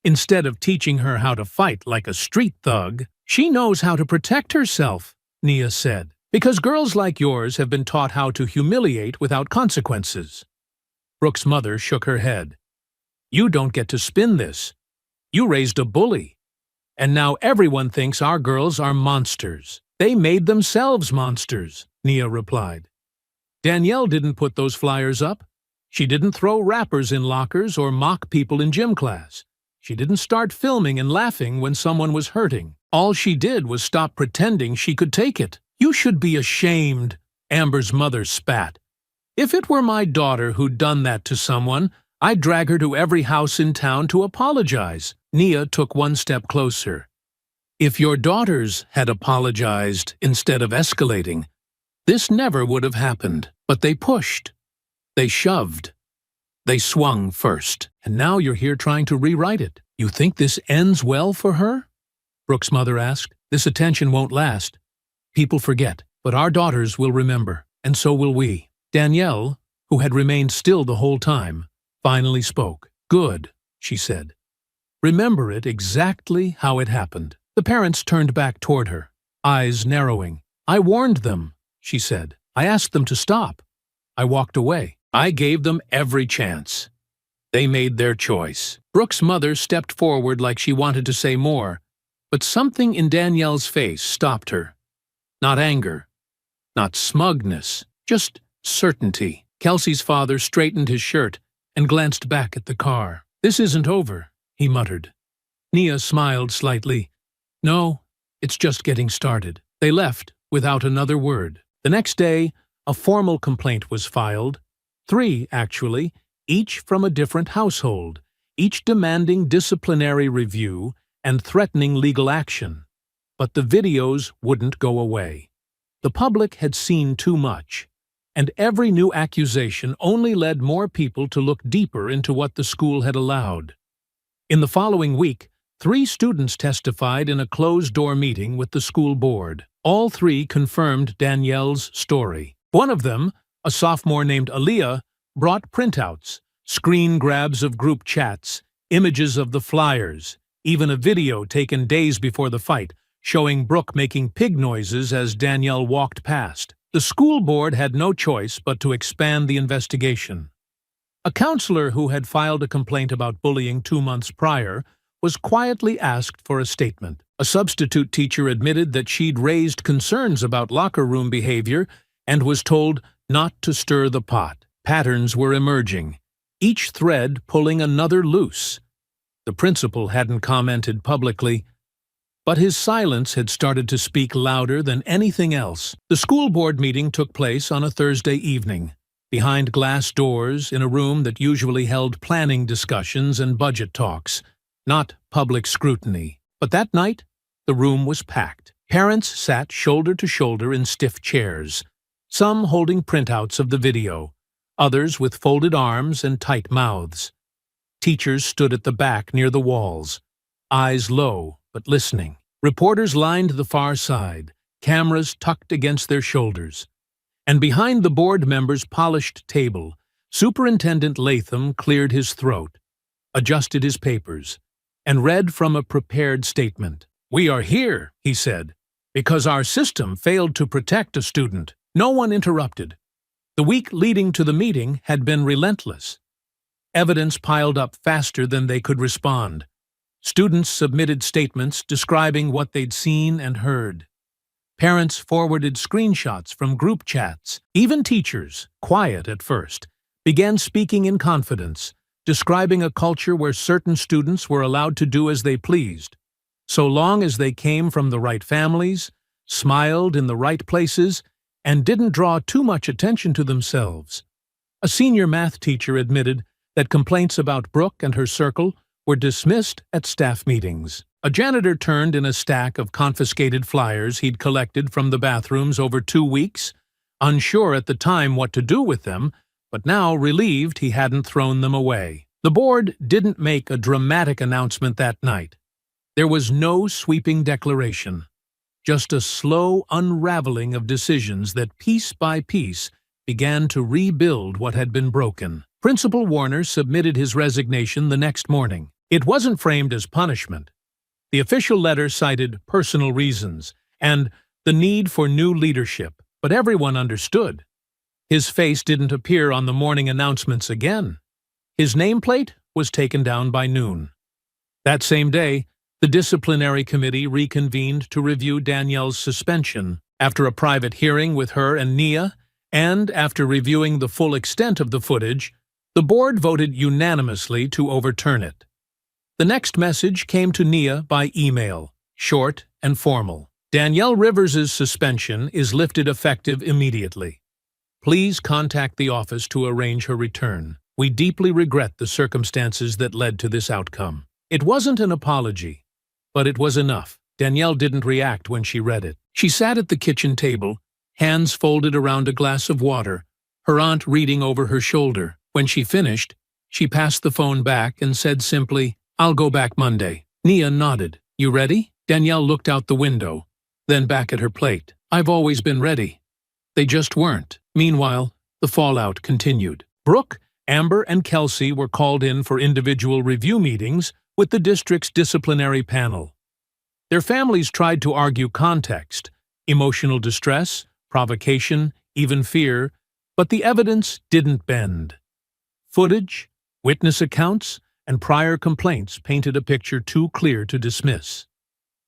"Instead of teaching her how to fight like a street thug." "She knows how to protect herself," Nia said, "because girls like yours have been taught how to humiliate without consequences." Brooke's mother shook her head. "You don't get to spin this. You raised a bully. And now everyone thinks our girls are monsters. They made themselves monsters," Nia replied. "Danielle didn't put those flyers up. She didn't throw rappers in lockers or mock people in gym class. She didn't start filming and laughing when someone was hurting. All she did was stop pretending she could take it." "You should be ashamed," Amber's mother spat. "If it were my daughter who'd done that to someone, I'd drag her to every house in town to apologize." Nia took one step closer. "If your daughters had apologized instead of escalating, this never would have happened. But they pushed. They shoved. They swung first. And now you're here trying to rewrite it. You think this ends well for her?" Brooke's mother asked. "This attention won't last. People forget, but our daughters will remember, and so will we." Danielle, who had remained still the whole time, finally spoke. "Good," she said. "Remember it exactly how it happened." The parents turned back toward her, eyes narrowing. "I warned them," she said. "I asked them to stop. I walked away. I gave them every chance. They made their choice." Brooke's mother stepped forward like she wanted to say more, but something in Danielle's face stopped her. Not anger, not smugness, just certainty. Kelsey's father straightened his shirt and glanced back at the car. "This isn't over," he muttered. Nia smiled slightly. "No, it's just getting started." They left without another word. The next day, a formal complaint was filed. 3, actually, each from a different household, each demanding disciplinary review and threatening legal action. But the videos wouldn't go away. The public had seen too much, and every new accusation only led more people to look deeper into what the school had allowed. In the following week, 3 students testified in a closed-door meeting with the school board. All 3 confirmed Danielle's story. One of them, a sophomore named Aaliyah, brought printouts, screen grabs of group chats, images of the flyers, even a video taken days before the fight, showing Brooke making pig noises as Danielle walked past. The school board had no choice but to expand the investigation. A counselor who had filed a complaint about bullying 2 months prior was quietly asked for a statement. A substitute teacher admitted that she'd raised concerns about locker room behavior and was told not to stir the pot. Patterns were emerging, each thread pulling another loose. The principal hadn't commented publicly, but his silence had started to speak louder than anything else. The school board meeting took place on a Thursday evening, behind glass doors in a room that usually held planning discussions and budget talks, not public scrutiny. But that night, the room was packed. Parents sat shoulder to shoulder in stiff chairs, some holding printouts of the video, others with folded arms and tight mouths. Teachers stood at the back near the walls, eyes low but listening. Reporters lined the far side, cameras tucked against their shoulders. And behind the board members' polished table, Superintendent Latham cleared his throat, adjusted his papers, and read from a prepared statement. "We are here," he said, "because our system failed to protect a student." No one interrupted. The week leading to the meeting had been relentless. Evidence piled up faster than they could respond. Students submitted statements describing what they'd seen and heard. Parents forwarded screenshots from group chats. Even teachers, quiet at first, began speaking in confidence, describing a culture where certain students were allowed to do as they pleased, so long as they came from the right families, smiled in the right places, and didn't draw too much attention to themselves. A senior math teacher admitted that complaints about Brooke and her circle were dismissed at staff meetings. A janitor turned in a stack of confiscated flyers he'd collected from the bathrooms over 2 weeks, unsure at the time what to do with them, but now relieved he hadn't thrown them away. The board didn't make a dramatic announcement that night. There was no sweeping declaration, just a slow unraveling of decisions that piece by piece began to rebuild what had been broken. Principal Warner submitted his resignation the next morning. It wasn't framed as punishment. The official letter cited personal reasons and the need for new leadership, but everyone understood. His face didn't appear on the morning announcements again. His nameplate was taken down by noon. That same day, the disciplinary committee reconvened to review Danielle's suspension. After a private hearing with her and Nia, and after reviewing the full extent of the footage, the board voted unanimously to overturn it. The next message came to Nia by email, short and formal. Danielle Rivers's suspension is lifted effective immediately. Please contact the office to arrange her return. We deeply regret the circumstances that led to this outcome. It wasn't an apology, but it was enough. Danielle didn't react when she read it. She sat at the kitchen table, hands folded around a glass of water, her aunt reading over her shoulder. When she finished, she passed the phone back and said simply, "I'll go back Monday." Nia nodded. "You ready?" Danielle looked out the window, then back at her plate. "I've always been ready." They just weren't. Meanwhile, the fallout continued. Brooke, Amber, and Kelsey were called in for individual review meetings with the district's disciplinary panel. Their families tried to argue context, emotional distress, provocation, even fear, but the evidence didn't bend. Footage, witness accounts, and prior complaints painted a picture too clear to dismiss.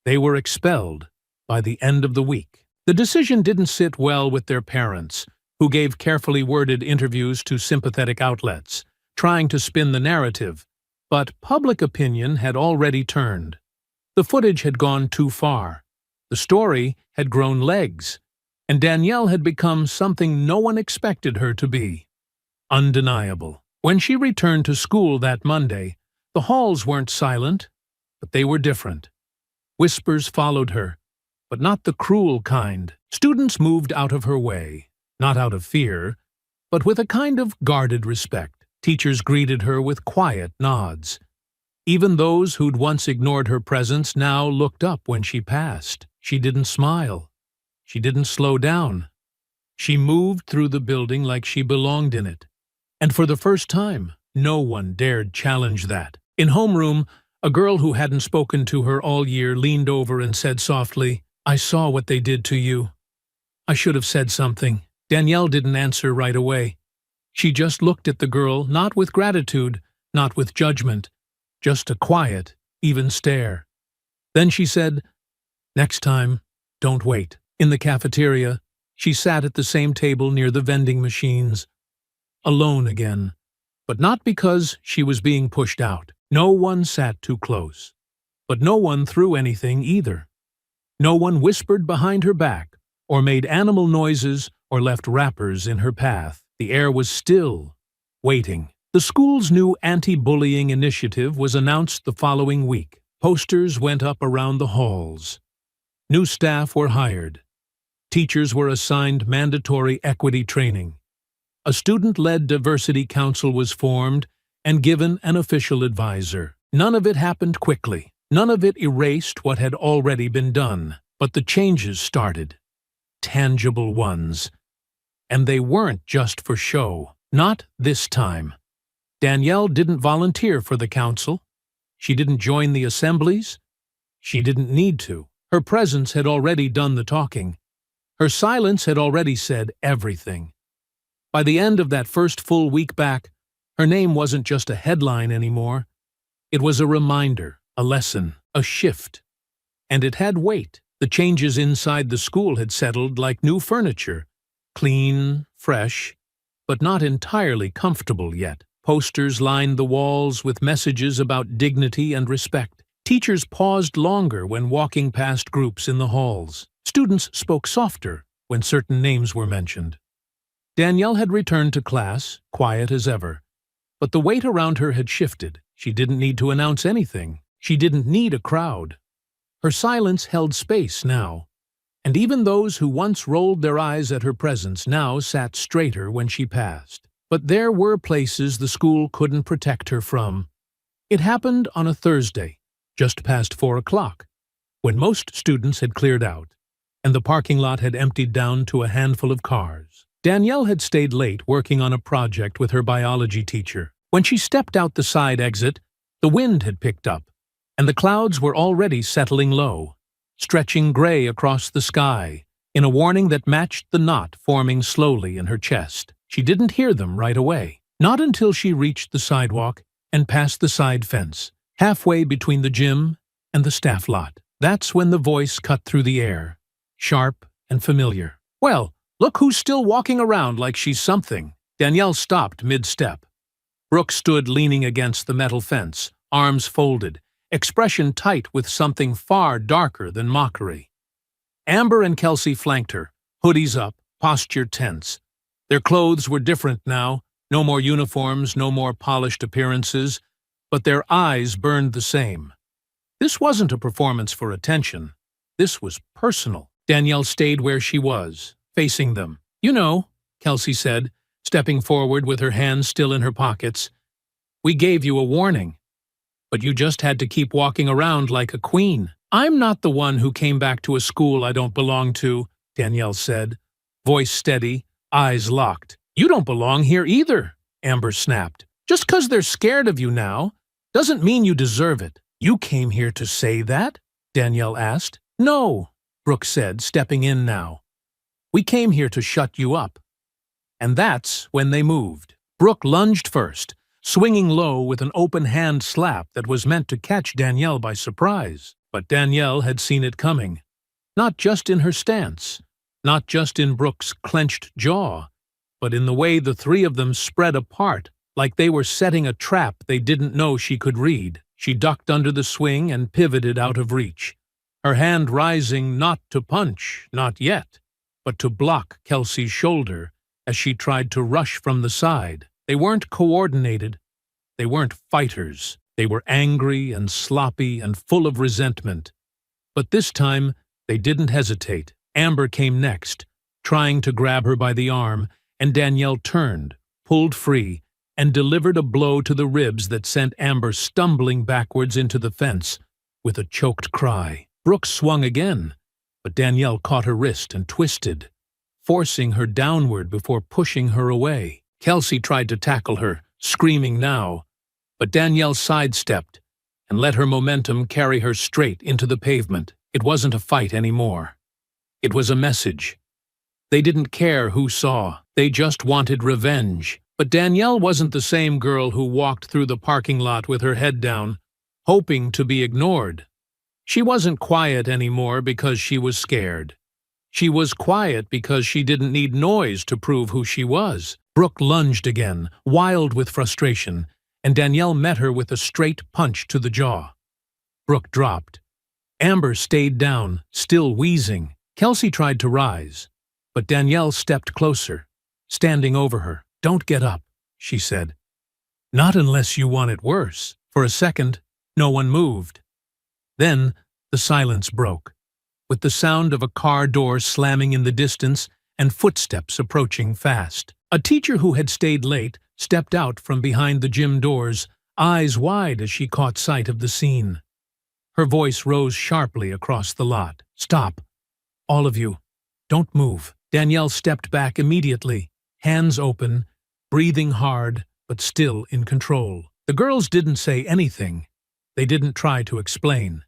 They were expelled by the end of the week. The decision didn't sit well with their parents, who gave carefully worded interviews to sympathetic outlets, trying to spin the narrative, but public opinion had already turned. The footage had gone too far. The story had grown legs, and Danielle had become something no one expected her to be: undeniable. When she returned to school that Monday, the halls weren't silent, but they were different. Whispers followed her, but not the cruel kind. Students moved out of her way, not out of fear, but with a kind of guarded respect. Teachers greeted her with quiet nods. Even those who'd once ignored her presence now looked up when she passed. She didn't smile. She didn't slow down. She moved through the building like she belonged in it. And for the first time, no one dared challenge that. In homeroom, a girl who hadn't spoken to her all year leaned over and said softly, "I saw what they did to you. I should have said something." Danielle didn't answer right away. She just looked at the girl, not with gratitude, not with judgment, just a quiet, even stare. Then she said, "Next time, don't wait." In the cafeteria, she sat at the same table near the vending machines. Alone again, but not because she was being pushed out. No one sat too close, but no one threw anything either. No one whispered behind her back, or made animal noises, or left wrappers in her path. The air was still, waiting. The school's new anti-bullying initiative was announced the following week. Posters went up around the halls. New staff were hired. Teachers were assigned mandatory equity training. A student-led diversity council was formed and given an official advisor. None of it happened quickly. None of it erased what had already been done. But the changes started. Tangible ones. And they weren't just for show. Not this time. Danielle didn't volunteer for the council. She didn't join the assemblies. She didn't need to. Her presence had already done the talking. Her silence had already said everything. By the end of that first full week back, her name wasn't just a headline anymore. It was a reminder, a lesson, a shift. And it had weight. The changes inside the school had settled like new furniture. Clean, fresh, but not entirely comfortable yet. Posters lined the walls with messages about dignity and respect. Teachers paused longer when walking past groups in the halls. Students spoke softer when certain names were mentioned. Danielle had returned to class, quiet as ever. But the weight around her had shifted. She didn't need to announce anything. She didn't need a crowd. Her silence held space now. And even those who once rolled their eyes at her presence now sat straighter when she passed. But there were places the school couldn't protect her from. It happened on a Thursday, just past 4 o'clock, when most students had cleared out, and the parking lot had emptied down to a handful of cars. Danielle had stayed late working on a project with her biology teacher. When she stepped out the side exit, the wind had picked up, and the clouds were already settling low, stretching gray across the sky, in a warning that matched the knot forming slowly in her chest. She didn't hear them right away, not until she reached the sidewalk and passed the side fence, halfway between the gym and the staff lot. That's when the voice cut through the air, sharp and familiar. "Well, look who's still walking around like she's something." Danielle stopped mid-step. Brooke stood leaning against the metal fence, arms folded, expression tight with something far darker than mockery. Amber and Kelsey flanked her, hoodies up, posture tense. Their clothes were different now, no more uniforms, no more polished appearances, but their eyes burned the same. This wasn't a performance for attention. This was personal. Danielle stayed where she was, facing them. "You know," Kelsey said, stepping forward with her hands still in her pockets, "we gave you a warning. But you just had to keep walking around like a queen." "I'm not the one who came back to a school I don't belong to," Danielle said, voice steady, eyes locked. "You don't belong here either," Amber snapped. "Just 'cause they're scared of you now doesn't mean you deserve it." "You came here to say that?" Danielle asked. "No," Brooke said, stepping in now. "We came here to shut you up." And that's when they moved. Brooke lunged first, swinging low with an open hand slap that was meant to catch Danielle by surprise. But Danielle had seen it coming. Not just in her stance, not just in Brooke's clenched jaw, but in the way the three of them spread apart, like they were setting a trap they didn't know she could read. She ducked under the swing and pivoted out of reach, her hand rising not to punch, not yet, but to block Kelsey's shoulder as she tried to rush from the side. They weren't coordinated. They weren't fighters. They were angry and sloppy and full of resentment. But this time, they didn't hesitate. Amber came next, trying to grab her by the arm, and Danielle turned, pulled free, and delivered a blow to the ribs that sent Amber stumbling backwards into the fence with a choked cry. Brooke swung again, but Danielle caught her wrist and twisted, forcing her downward before pushing her away. Kelsey tried to tackle her, screaming now, but Danielle sidestepped and let her momentum carry her straight into the pavement. It wasn't a fight anymore. It was a message. They didn't care who saw. They just wanted revenge. But Danielle wasn't the same girl who walked through the parking lot with her head down, hoping to be ignored. She wasn't quiet anymore because she was scared. She was quiet because she didn't need noise to prove who she was. Brooke lunged again, wild with frustration, and Danielle met her with a straight punch to the jaw. Brooke dropped. Amber stayed down, still wheezing. Kelsey tried to rise, but Danielle stepped closer, standing over her. "Don't get up," she said. "Not unless you want it worse." For a second, no one moved. Then the silence broke, with the sound of a car door slamming in the distance and footsteps approaching fast. A teacher who had stayed late stepped out from behind the gym doors, eyes wide as she caught sight of the scene. Her voice rose sharply across the lot. "Stop. All of you. Don't move." Danielle stepped back immediately, hands open, breathing hard, but still in control. The girls didn't say anything. They didn't try to explain.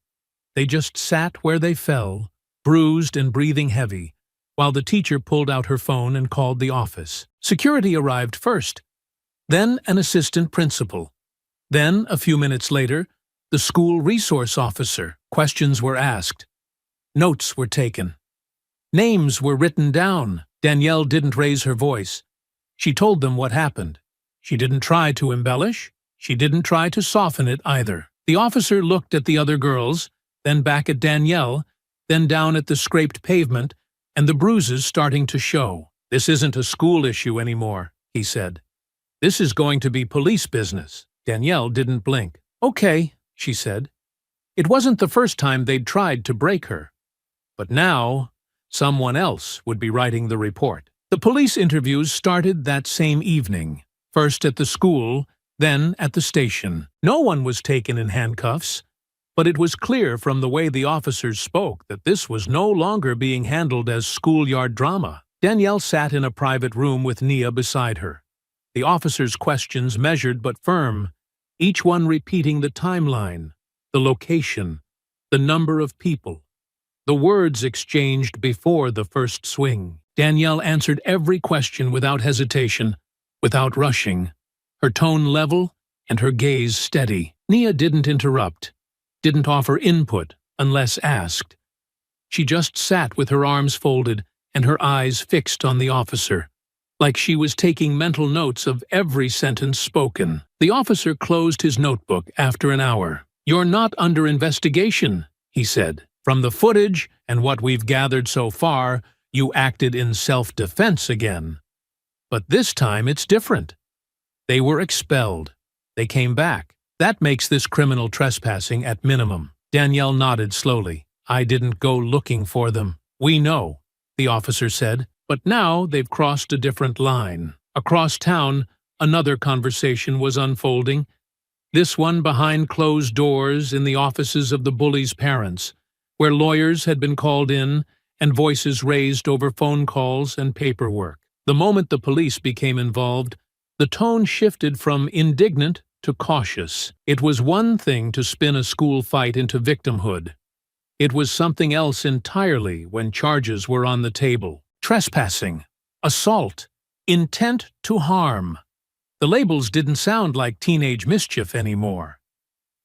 They just sat where they fell, bruised and breathing heavy, while the teacher pulled out her phone and called the office. Security arrived first, then an assistant principal. Then, a few minutes later, the school resource officer. Questions were asked. Notes were taken. Names were written down. Danielle didn't raise her voice. She told them what happened. She didn't try to embellish. She didn't try to soften it either. The officer looked at the other girls, then back at Danielle, then down at the scraped pavement and the bruises starting to show. "This isn't a school issue anymore," he said. "This is going to be police business." Danielle didn't blink. "Okay," she said. It wasn't the first time they'd tried to break her. But now, someone else would be writing the report. The police interviews started that same evening, first at the school, then at the station. No one was taken in handcuffs, but it was clear from the way the officers spoke that this was no longer being handled as schoolyard drama. Danielle sat in a private room with Nia beside her. The officers' questions measured but firm, each one repeating the timeline, the location, the number of people, the words exchanged before the first swing. Danielle answered every question without hesitation, without rushing, her tone level and her gaze steady. Nia didn't interrupt, didn't offer input unless asked. She just sat with her arms folded and her eyes fixed on the officer, like she was taking mental notes of every sentence spoken. The officer closed his notebook after an hour. "You're not under investigation," he said. "From the footage and what we've gathered so far, you acted in self-defense again. But this time it's different. They were expelled. They came back. That makes this criminal trespassing at minimum." Danielle nodded slowly. "I didn't go looking for them." "We know," the officer said, "but now they've crossed a different line." Across town, another conversation was unfolding, this one behind closed doors in the offices of the Bullies' parents, where lawyers had been called in and voices raised over phone calls and paperwork. The moment the police became involved, the tone shifted from indignant to cautious. It was one thing to spin a school fight into victimhood. It was something else entirely when charges were on the table. Trespassing, assault, intent to harm. The labels didn't sound like teenage mischief anymore.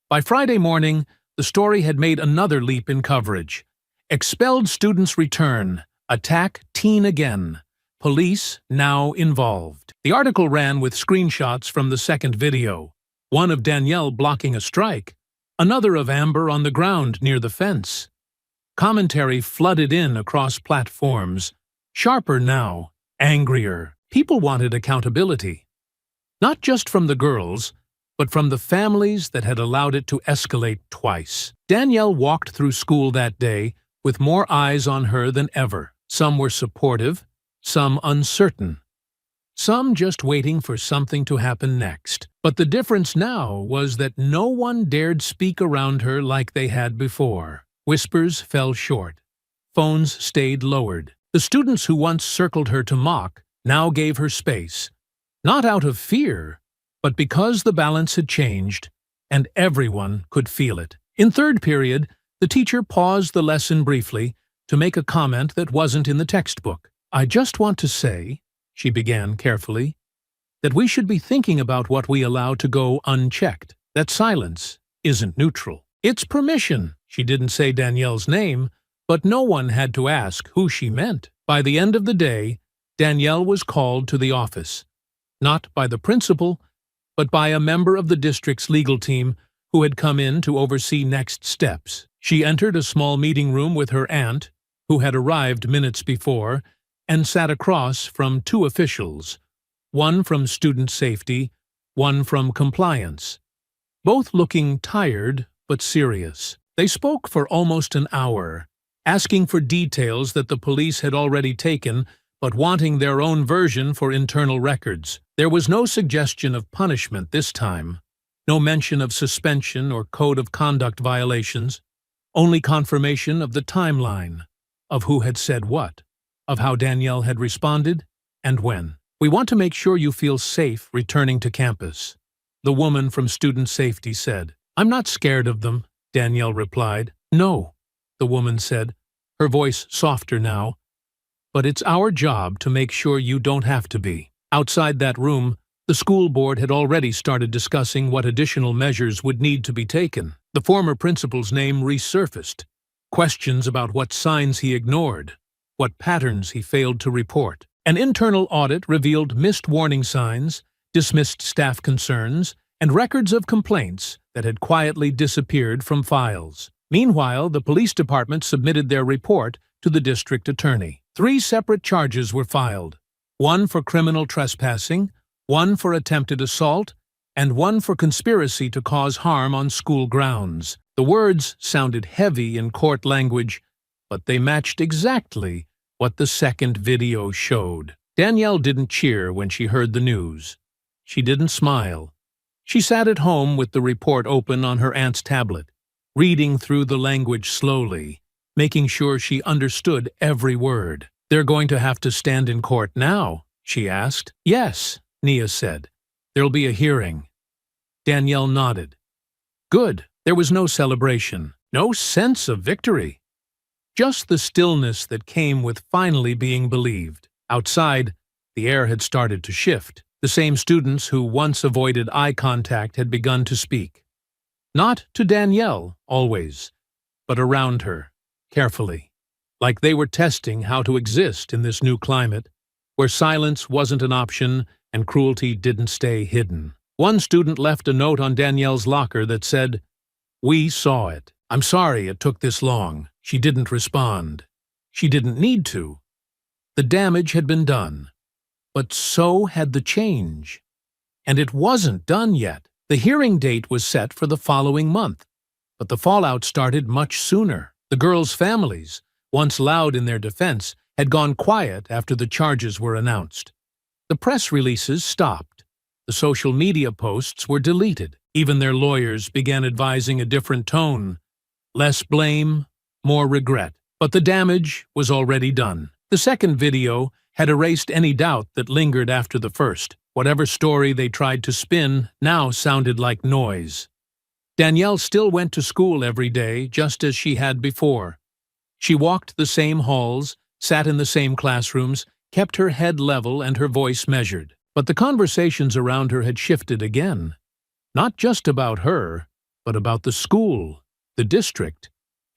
By Friday morning, the story had made another leap in coverage. Expelled students return, attack teen again. Police now involved. The article ran with screenshots from the second video, one of Danielle blocking a strike, another of Amber on the ground near the fence. Commentary flooded in across platforms, sharper now, angrier. People wanted accountability. Not just from the girls, but from the families that had allowed it to escalate twice. Danielle walked through school that day with more eyes on her than ever. Some were supportive, some uncertain, some just waiting for something to happen next. But the difference now was that no one dared speak around her like they had before. Whispers fell short. Phones stayed lowered. The students who once circled her to mock now gave her space, not out of fear, but because the balance had changed, and everyone could feel it. In third period, the teacher paused the lesson briefly to make a comment that wasn't in the textbook. "I just want to say," she began carefully, "that we should be thinking about what we allow to go unchecked. That silence isn't neutral. It's permission." She didn't say Danielle's name, but no one had to ask who she meant. By the end of the day, Danielle was called to the office, not by the principal, but by a member of the district's legal team who had come in to oversee next steps. She entered a small meeting room with her aunt, who had arrived minutes before, and sat across from two officials, one from student safety, one from compliance, both looking tired but serious. They spoke for almost an hour, asking for details that the police had already taken, but wanting their own version for internal records. There was no suggestion of punishment this time, no mention of suspension or code of conduct violations, only confirmation of the timeline, of who had said what, of how Danielle had responded, and when. "We want to make sure you feel safe returning to campus," the woman from student safety said. "I'm not scared of them," Danielle replied. "No," the woman said, her voice softer now, "but it's our job to make sure you don't have to be." Outside that room, the school board had already started discussing what additional measures would need to be taken. The former principal's name resurfaced. Questions about what signs he ignored, what patterns he failed to report. An internal audit revealed missed warning signs, dismissed staff concerns, and records of complaints that had quietly disappeared from files. Meanwhile, the police department submitted their report to the district attorney. 3 separate charges were filed, one for criminal trespassing, one for attempted assault, and one for conspiracy to cause harm on school grounds. The words sounded heavy in court language, but they matched exactly what the second video showed. Danielle didn't cheer when she heard the news. She didn't smile. She sat at home with the report open on her aunt's tablet, reading through the language slowly, making sure she understood every word. "They're going to have to stand in court now?" she asked. "Yes," Nia said. "There'll be a hearing." Danielle nodded. Good. There was no celebration, no sense of victory. Just the stillness that came with finally being believed. Outside, the air had started to shift. The same students who once avoided eye contact had begun to speak. Not to Danielle, always, but around her, carefully, like they were testing how to exist in this new climate, where silence wasn't an option and cruelty didn't stay hidden. One student left a note on Danielle's locker that said, "We saw it. I'm sorry it took this long." She didn't respond. She didn't need to. The damage had been done. But so had the change. And it wasn't done yet. The hearing date was set for the following month, but the fallout started much sooner. The girls' families, once loud in their defense, had gone quiet after the charges were announced. The press releases stopped. The social media posts were deleted. Even their lawyers began advising a different tone. Less blame, more regret. But the damage was already done. The second video had erased any doubt that lingered after the first. Whatever story they tried to spin now sounded like noise. Danielle still went to school every day, just as she had before. She walked the same halls, sat in the same classrooms, kept her head level and her voice measured. But the conversations around her had shifted again. Not just about her, but about the school, the district,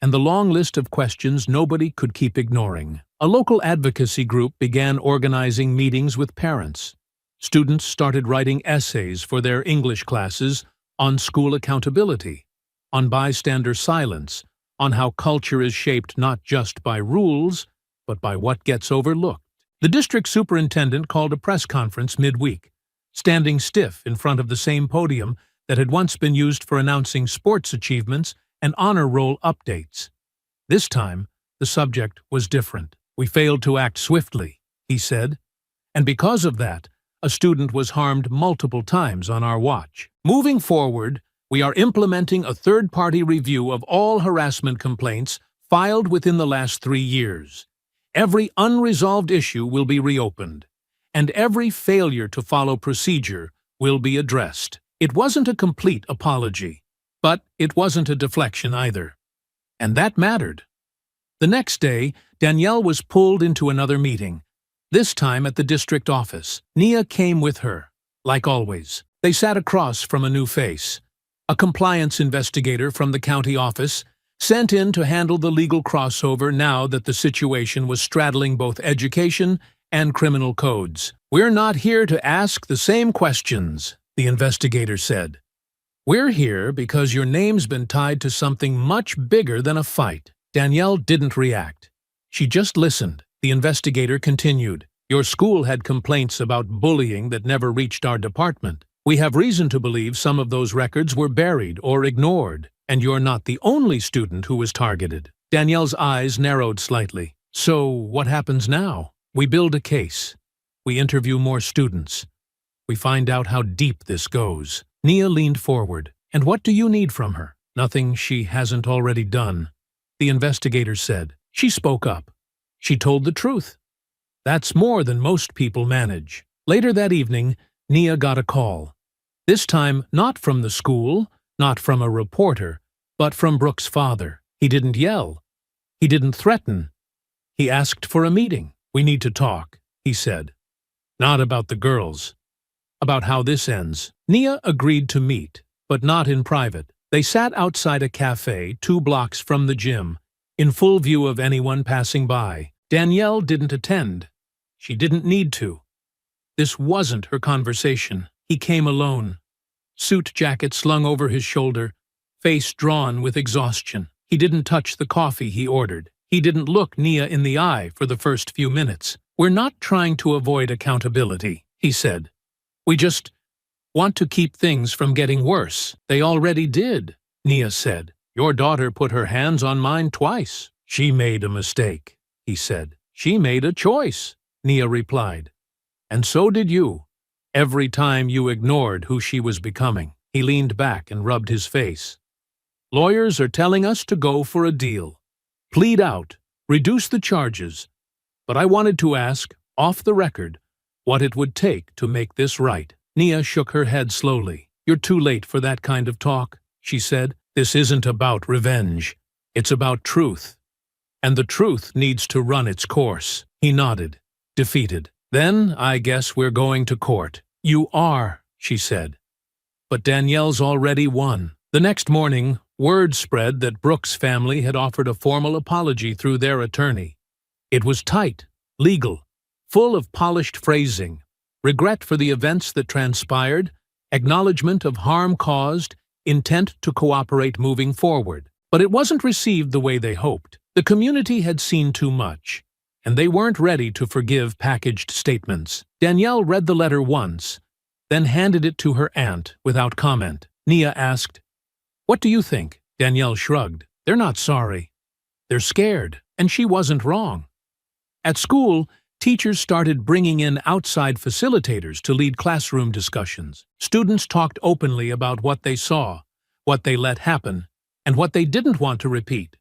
and the long list of questions nobody could keep ignoring. A local advocacy group began organizing meetings with parents. Students started writing essays for their English classes on school accountability, on bystander silence, on how culture is shaped not just by rules, but by what gets overlooked. The district superintendent called a press conference midweek. standing stiff in front of the same podium that had once been used for announcing sports achievements and honor roll updates. This time, the subject was different. "We failed to act swiftly," he said, "and because of that, a student was harmed multiple times on our watch. Moving forward, we are implementing a third-party review of all harassment complaints filed within the last 3 years. Every unresolved issue will be reopened, and every failure to follow procedure will be addressed." It wasn't a complete apology, but it wasn't a deflection either. And that mattered. The next day, Danielle was pulled into another meeting, this time at the district office. Nia came with her, like always. They sat across from a new face, a compliance investigator from the county office, sent in to handle the legal crossover now that the situation was straddling both education and criminal codes. "We're not here to ask the same questions," the investigator said. "We're here because your name's been tied to something much bigger than a fight." Danielle didn't react. She just listened. The investigator continued. "Your school had complaints about bullying that never reached our department. We have reason to believe some of those records were buried or ignored, and you're not the only student who was targeted." Danielle's eyes narrowed slightly. "So what happens now?" "We build a case. We interview more students. We find out how deep this goes." Nia leaned forward. "And what do you need from her?" "Nothing she hasn't already done," the investigator said. She spoke up. She told the truth. That's more than most people manage. Later that evening, Nia got a call. This time not from the school, not from a reporter, but from Brooke's father. He didn't yell. He didn't threaten. He asked for a meeting. "We need to talk," he said. "Not about the girls. About how this ends." Nia agreed to meet, but not in private. They sat outside a cafe 2 blocks from the gym, in full view of anyone passing by. Danielle didn't attend. She didn't need to. This wasn't her conversation. He came alone. Suit jacket slung over his shoulder, face drawn with exhaustion. He didn't touch the coffee he ordered. He didn't look Nia in the eye for the first few minutes. "We're not trying to avoid accountability," he said. "We just want to keep things from getting worse." "They already did," Nia said. "Your daughter put her hands on mine twice." "She made a mistake," he said. "She made a choice," Nia replied. "And so did you. Every time you ignored who she was becoming." He leaned back and rubbed his face. "Lawyers are telling us to go for a deal. Plead out, reduce the charges. But I wanted to ask, off the record, what it would take to make this right." Nia shook her head slowly. "You're too late for that kind of talk," she said. "This isn't about revenge. It's about truth. And the truth needs to run its course." He nodded, defeated. "Then I guess we're going to court." "You are," she said. "But Danielle's already won." The next morning, word spread that Brooke's family had offered a formal apology through their attorney. It was tight, legal, full of polished phrasing, regret for the events that transpired, acknowledgement of harm caused, intent to cooperate moving forward. But it wasn't received the way they hoped. The community had seen too much, and they weren't ready to forgive packaged statements. Danielle read the letter once, then handed it to her aunt without comment. Nia asked, "What do you think?" Danielle shrugged. "They're not sorry. They're scared, and she wasn't wrong." At school, teachers started bringing in outside facilitators to lead classroom discussions. Students talked openly about what they saw, what they let happen, and what they didn't want to repeat.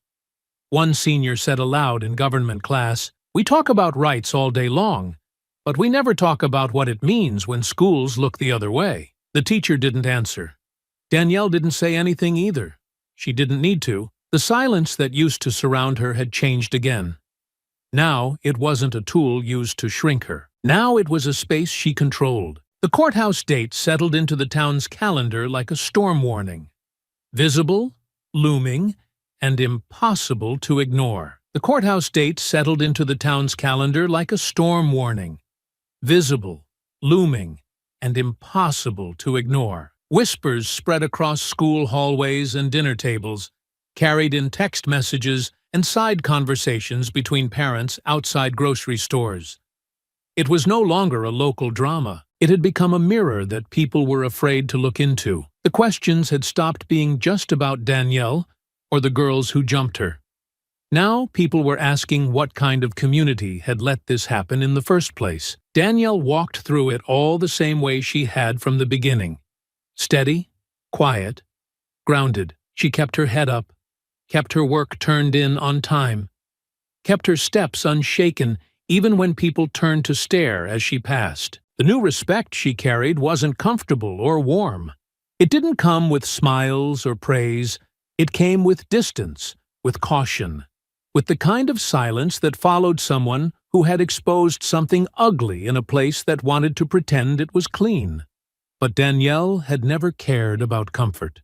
One senior said aloud in government class, "We talk about rights all day long, but we never talk about what it means when schools look the other way." The teacher didn't answer. Danielle didn't say anything either. She didn't need to. The silence that used to surround her had changed again. Now it wasn't a tool used to shrink her. Now it was a space she controlled. The courthouse date settled into the town's calendar like a storm warning. Visible, looming, and impossible to ignore. The courthouse date settled into the town's calendar like a storm warning. Visible, looming, and impossible to ignore. Whispers spread across school hallways and dinner tables, carried in text messages and side conversations between parents outside grocery stores. It was no longer a local drama. It had become a mirror that people were afraid to look into. The questions had stopped being just about Danielle or the girls who jumped her. Now people were asking what kind of community had let this happen in the first place. Danielle walked through it all the same way she had from the beginning. Steady, quiet, grounded. She kept her head up, kept her work turned in on time, kept her steps unshaken even when people turned to stare as she passed. The new respect she carried wasn't comfortable or warm. It didn't come with smiles or praise. It came with distance, with caution, with the kind of silence that followed someone who had exposed something ugly in a place that wanted to pretend it was clean. But Danielle had never cared about comfort.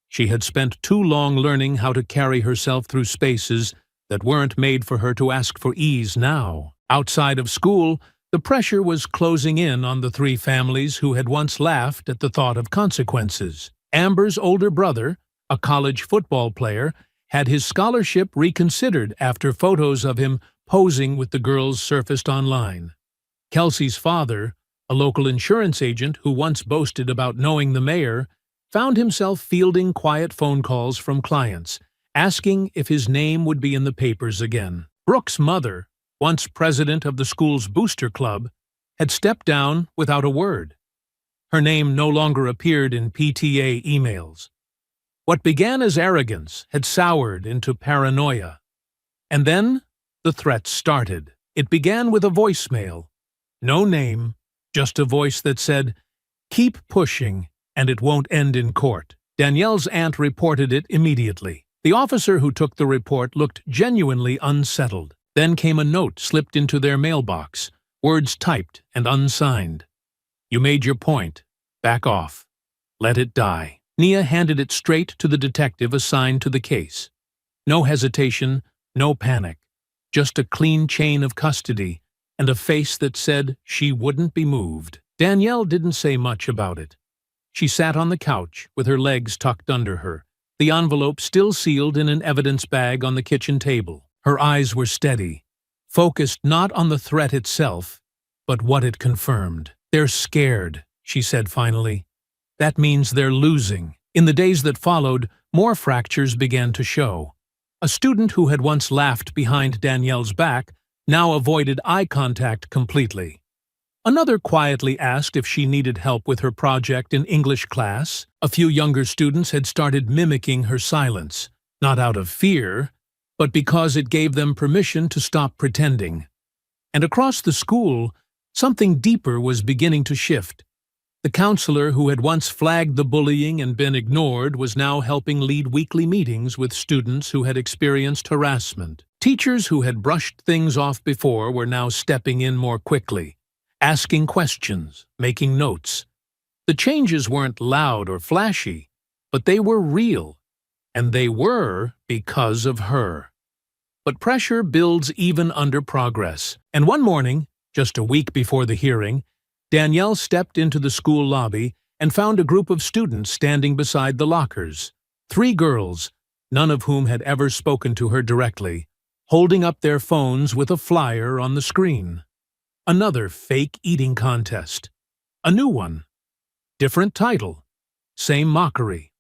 She had spent too long learning how to carry herself through spaces that weren't made for her to ask for ease now. Outside of school, the pressure was closing in on the three families who had once laughed at the thought of consequences. Amber's older brother, a college football player, had his scholarship reconsidered after photos of him posing with the girls surfaced online. Kelsey's father, a local insurance agent who once boasted about knowing the mayor, found himself fielding quiet phone calls from clients, asking if his name would be in the papers again. Brooke's mother, once president of the school's booster club, had stepped down without a word. Her name no longer appeared in PTA emails. What began as arrogance had soured into paranoia. And then the threats started. It began with a voicemail. No name, just a voice that said, "Keep pushing, and it won't end in court." Danielle's aunt reported it immediately. The officer who took the report looked genuinely unsettled. Then came a note slipped into their mailbox, words typed and unsigned. "You made your point. Back off. Let it die." Nia handed it straight to the detective assigned to the case. No hesitation, no panic, just a clean chain of custody and a face that said she wouldn't be moved. Danielle didn't say much about it. She sat on the couch with her legs tucked under her, the envelope still sealed in an evidence bag on the kitchen table. Her eyes were steady, focused not on the threat itself, but what it confirmed. "They're scared," she said finally. "That means they're losing." In the days that followed, more fractures began to show. A student who had once laughed behind Danielle's back now avoided eye contact completely. Another quietly asked if she needed help with her project in English class. A few younger students had started mimicking her silence, not out of fear, but because it gave them permission to stop pretending. And across the school, something deeper was beginning to shift. The counselor who had once flagged the bullying and been ignored was now helping lead weekly meetings with students who had experienced harassment. Teachers who had brushed things off before were now stepping in more quickly, asking questions, making notes. The changes weren't loud or flashy, but they were real. And they were because of her. But pressure builds even under progress. And one morning, just a week before the hearing, Danielle stepped into the school lobby and found a group of students standing beside the lockers. 3 girls, none of whom had ever spoken to her directly, holding up their phones with a flyer on the screen. Another fake eating contest. A new one. Different title. Same mockery.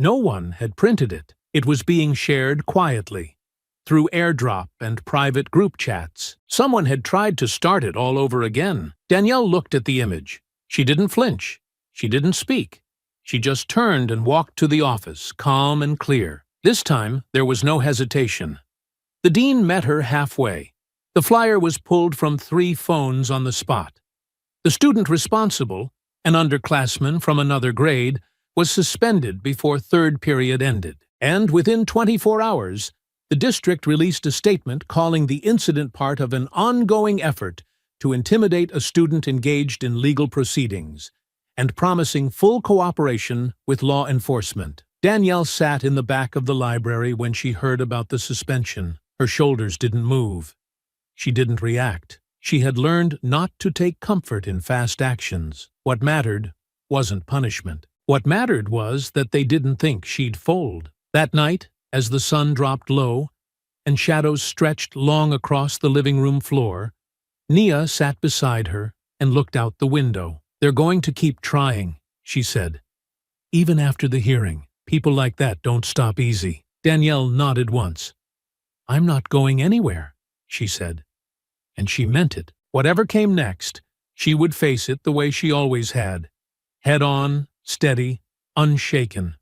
No one had printed it. It was being shared quietly, through airdrop and private group chats. Someone had tried to start it all over again. Danielle looked at the image. She didn't flinch. She didn't speak. She just turned and walked to the office, calm and clear. This time, there was no hesitation. The dean met her halfway. The flyer was pulled from 3 phones on the spot. The student responsible, an underclassman from another grade, was suspended before 3rd period ended. And within 24 hours, the district released a statement calling the incident part of an ongoing effort to intimidate a student engaged in legal proceedings, and promising full cooperation with law enforcement. Danielle sat in the back of the library when she heard about the suspension. Her shoulders didn't move. She didn't react. She had learned not to take comfort in fast actions. What mattered wasn't punishment. What mattered was that they didn't think she'd fold. That night, as the sun dropped low and shadows stretched long across the living room floor, Nia sat beside her, and looked out the window. "They're going to keep trying," she said. "Even after the hearing, people like that don't stop easy." Danielle nodded once. "I'm not going anywhere," she said. And she meant it. Whatever came next, she would face it the way she always had. Head on, steady, unshaken,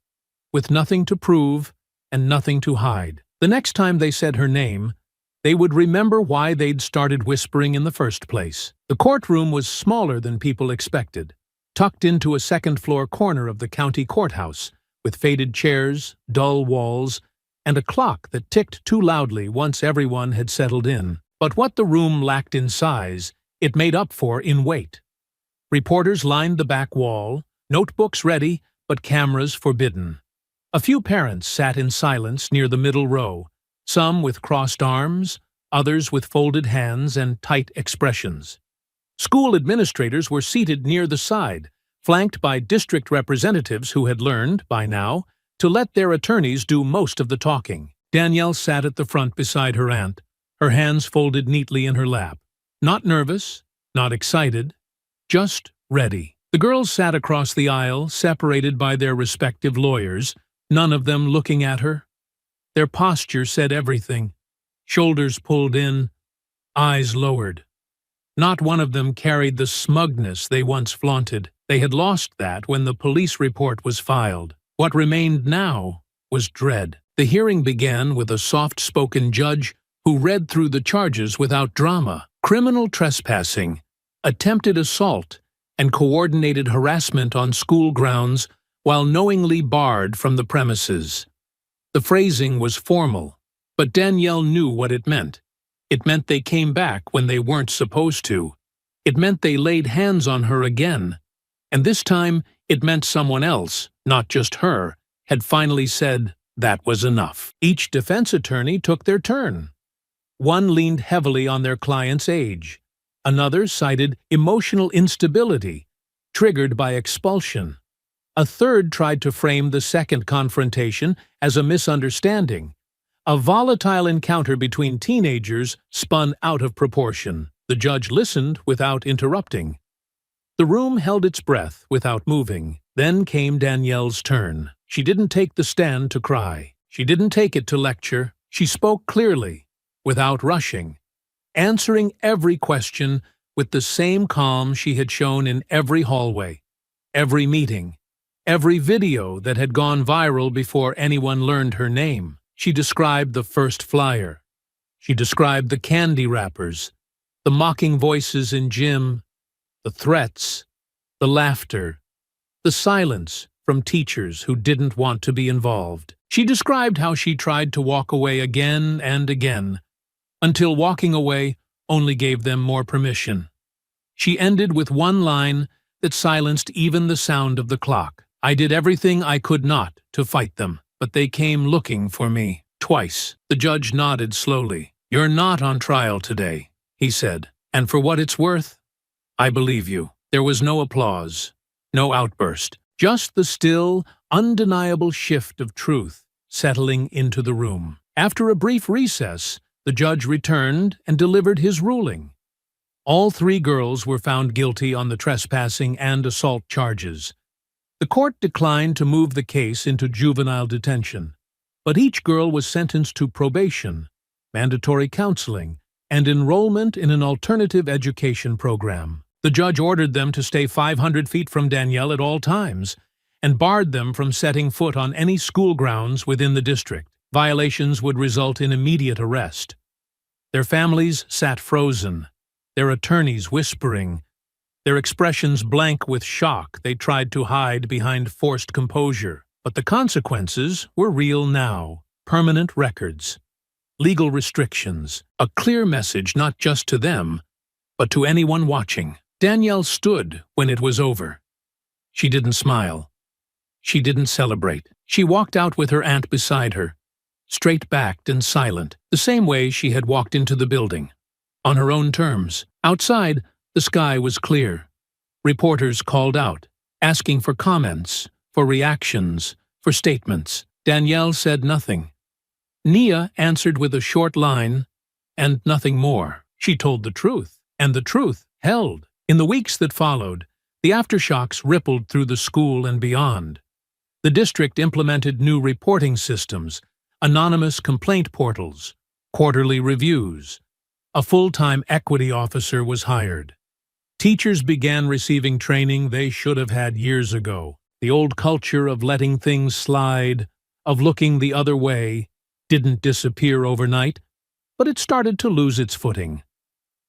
with nothing to prove and nothing to hide. The next time they said her name, they would remember why they'd started whispering in the first place. The courtroom was smaller than people expected, tucked into a second-floor corner of the county courthouse, with faded chairs, dull walls, and a clock that ticked too loudly once everyone had settled in. But what the room lacked in size, it made up for in weight. Reporters lined the back wall, notebooks ready, but cameras forbidden. A few parents sat in silence near the middle row, some with crossed arms, others with folded hands and tight expressions. School administrators were seated near the side, flanked by district representatives who had learned, by now, to let their attorneys do most of the talking. Danielle sat at the front beside her aunt, her hands folded neatly in her lap. Not nervous, not excited, just ready. The girls sat across the aisle, separated by their respective lawyers, none of them looking at her. Their posture said everything. Shoulders pulled in, eyes lowered. Not one of them carried the smugness they once flaunted. They had lost that when the police report was filed. What remained now was dread. The hearing began with a soft-spoken judge who read through the charges without drama: criminal trespassing, attempted assault, and coordinated harassment on school grounds while knowingly barred from the premises. The phrasing was formal, but Danielle knew what it meant. It meant they came back when they weren't supposed to. It meant they laid hands on her again. And this time, it meant someone else, not just her, had finally said that was enough. Each defense attorney took their turn. One leaned heavily on their client's age. Another cited emotional instability, triggered by expulsion. A third tried to frame the second confrontation as a misunderstanding, a volatile encounter between teenagers spun out of proportion. The judge listened without interrupting. The room held its breath without moving. Then came Danielle's turn. She didn't take the stand to cry. She didn't take it to lecture. She spoke clearly, without rushing, answering every question with the same calm she had shown in every hallway, every meeting, every video that had gone viral before anyone learned her name. She described the first flyer. She described the candy wrappers, the mocking voices in gym, the threats, the laughter, the silence from teachers who didn't want to be involved. She described how she tried to walk away again and again, until walking away only gave them more permission. She ended with one line that silenced even the sound of the clock. "I did everything I could not to fight them, but they came looking for me twice." The judge nodded slowly. "You're not on trial today," he said, "and for what it's worth, I believe you." There was no applause, no outburst, just the still, undeniable shift of truth settling into the room. After a brief recess, the judge returned and delivered his ruling. All three girls were found guilty on the trespassing and assault charges. The court declined to move the case into juvenile detention, but each girl was sentenced to probation, mandatory counseling, and enrollment in an alternative education program. The judge ordered them to stay 500 feet from Danielle at all times and barred them from setting foot on any school grounds within the district. Violations would result in immediate arrest. Their families sat frozen, their attorneys whispering, their expressions blank with shock they tried to hide behind forced composure. But the consequences were real now. Permanent records, legal restrictions, a clear message not just to them, but to anyone watching. Danielle stood when it was over. She didn't smile. She didn't celebrate. She walked out with her aunt beside her, straight-backed and silent, the same way she had walked into the building, on her own terms. Outside, the sky was clear. Reporters called out, asking for comments, for reactions, for statements. Danielle said nothing. Nia answered with a short line, and nothing more. She told the truth, and the truth held. In the weeks that followed, the aftershocks rippled through the school and beyond. The district implemented new reporting systems, anonymous complaint portals, quarterly reviews. A full-time equity officer was hired. Teachers began receiving training they should have had years ago. The old culture of letting things slide, of looking the other way, didn't disappear overnight, but it started to lose its footing.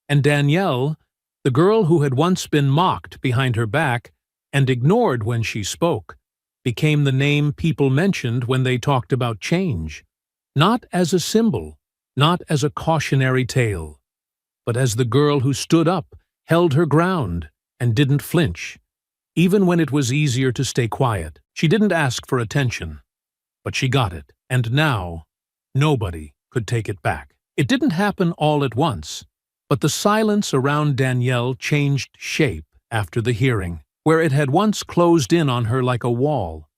And Danielle, the girl who had once been mocked behind her back and ignored when she spoke, became the name people mentioned when they talked about change. Not as a symbol, not as a cautionary tale, but as the girl who stood up, held her ground, and didn't flinch, even when it was easier to stay quiet. She didn't ask for attention, but she got it, and now nobody could take it back. It didn't happen all at once, but the silence around Danielle changed shape after the hearing. Where it had once closed in on her like a wall,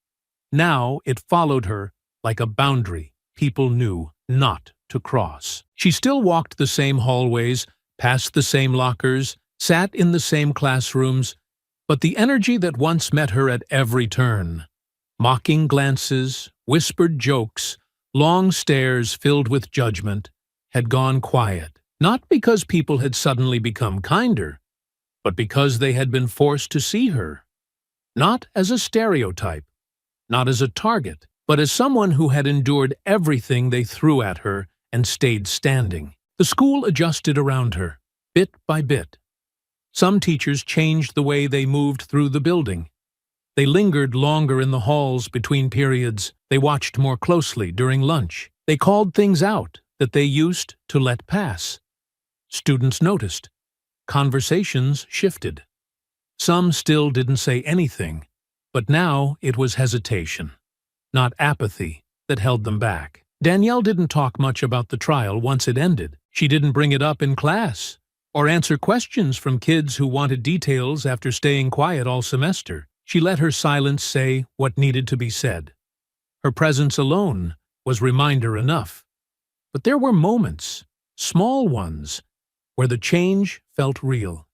now it followed her like a boundary people knew not to cross. She still walked the same hallways, passed the same lockers, sat in the same classrooms, but the energy that once met her at every turn, mocking glances, whispered jokes, long stares filled with judgment, had gone quiet. Not because people had suddenly become kinder, but because they had been forced to see her, not as a stereotype, not as a target, but as someone who had endured everything they threw at her and stayed standing. The school adjusted around her, bit by bit. Some teachers changed the way they moved through the building. They lingered longer in the halls between periods. They watched more closely during lunch. They called things out that they used to let pass. Students noticed. Conversations shifted. Some still didn't say anything, but now it was hesitation, not apathy, that held them back. Danielle didn't talk much about the trial once it ended. She didn't bring it up in class, or answer questions from kids who wanted details after staying quiet all semester. She let her silence say what needed to be said. Her presence alone was reminder enough. But there were moments, small ones, where the change felt real.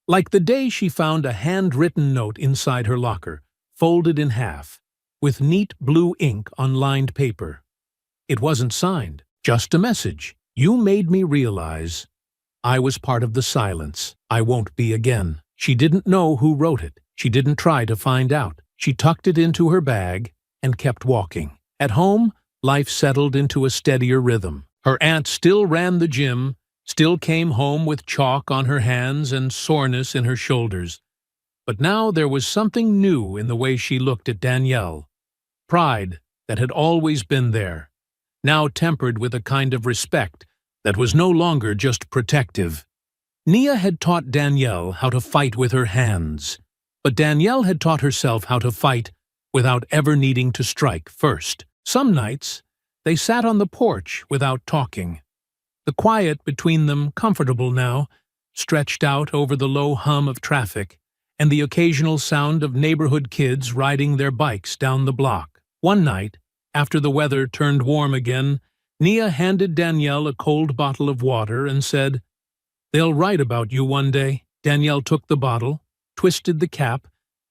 Like the day she found a handwritten note inside her locker, folded in half, with neat blue ink on lined paper. It wasn't signed, just a message. You made me realize I was part of the silence. I won't be again. She didn't know who wrote it. She didn't try to find out. She tucked it into her bag and kept walking. At home, life settled into a steadier rhythm. Her aunt still ran the gym, still came home with chalk on her hands and soreness in her shoulders. But now there was something new in the way she looked at Danielle. Pride that had always been there, now tempered with a kind of respect that was no longer just protective. Nia had taught Danielle how to fight with her hands, but Danielle had taught herself how to fight without ever needing to strike first. Some nights, they sat on the porch without talking. The quiet between them, comfortable now, stretched out over the low hum of traffic and the occasional sound of neighborhood kids riding their bikes down the block. One night, after the weather turned warm again, Nia handed Danielle a cold bottle of water and said, "They'll write about you one day." Danielle took the bottle, twisted the cap,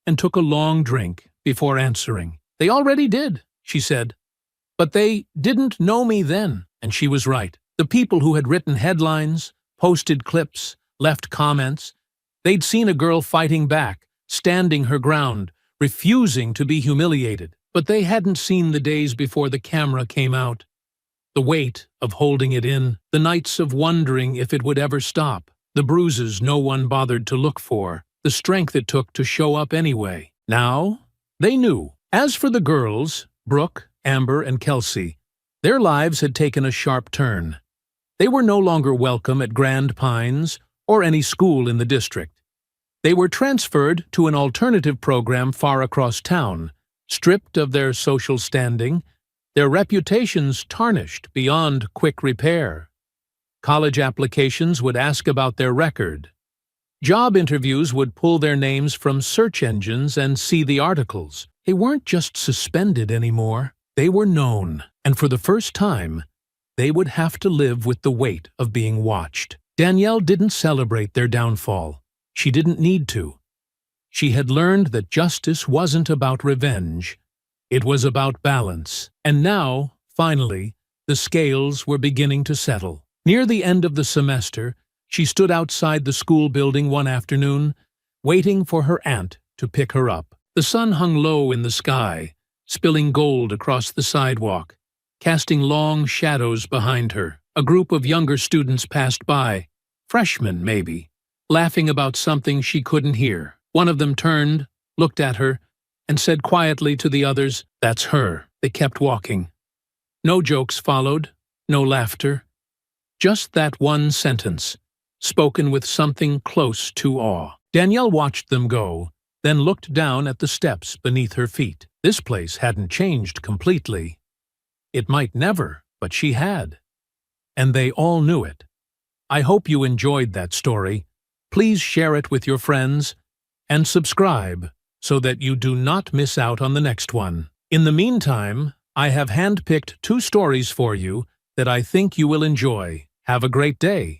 and took a long drink before answering. "They already did," she said. "But they didn't know me then," and she was right. The people who had written headlines, posted clips, left comments, they'd seen a girl fighting back, standing her ground, refusing to be humiliated. But they hadn't seen the days before the camera came out. The weight of holding it in, the nights of wondering if it would ever stop, the bruises no one bothered to look for, the strength it took to show up anyway. Now, they knew. As for the girls, Brooke, Amber, and Kelsey, their lives had taken a sharp turn. They were no longer welcome at Grand Pines or any school in the district. They were transferred to an alternative program far across town, stripped of their social standing, their reputations tarnished beyond quick repair. College applications would ask about their record. Job interviews would pull their names from search engines and see the articles. They weren't just suspended anymore. They were known, and for the first time, they would have to live with the weight of being watched. Danielle didn't celebrate their downfall. She didn't need to. She had learned that justice wasn't about revenge. It was about balance. And now, finally, the scales were beginning to settle. Near the end of the semester, she stood outside the school building one afternoon, waiting for her aunt to pick her up. The sun hung low in the sky, spilling gold across the sidewalk, casting long shadows behind her. A group of younger students passed by, freshmen maybe, laughing about something she couldn't hear. One of them turned, looked at her, and said quietly to the others, "That's her." They kept walking. No jokes followed, no laughter. Just that one sentence, spoken with something close to awe. Danielle watched them go, then looked down at the steps beneath her feet. This place hadn't changed completely. It might never, but she had. And they all knew it. I hope you enjoyed that story. Please share it with your friends and subscribe so that you do not miss out on the next one. In the meantime, I have handpicked 2 stories for you that I think you will enjoy. Have a great day.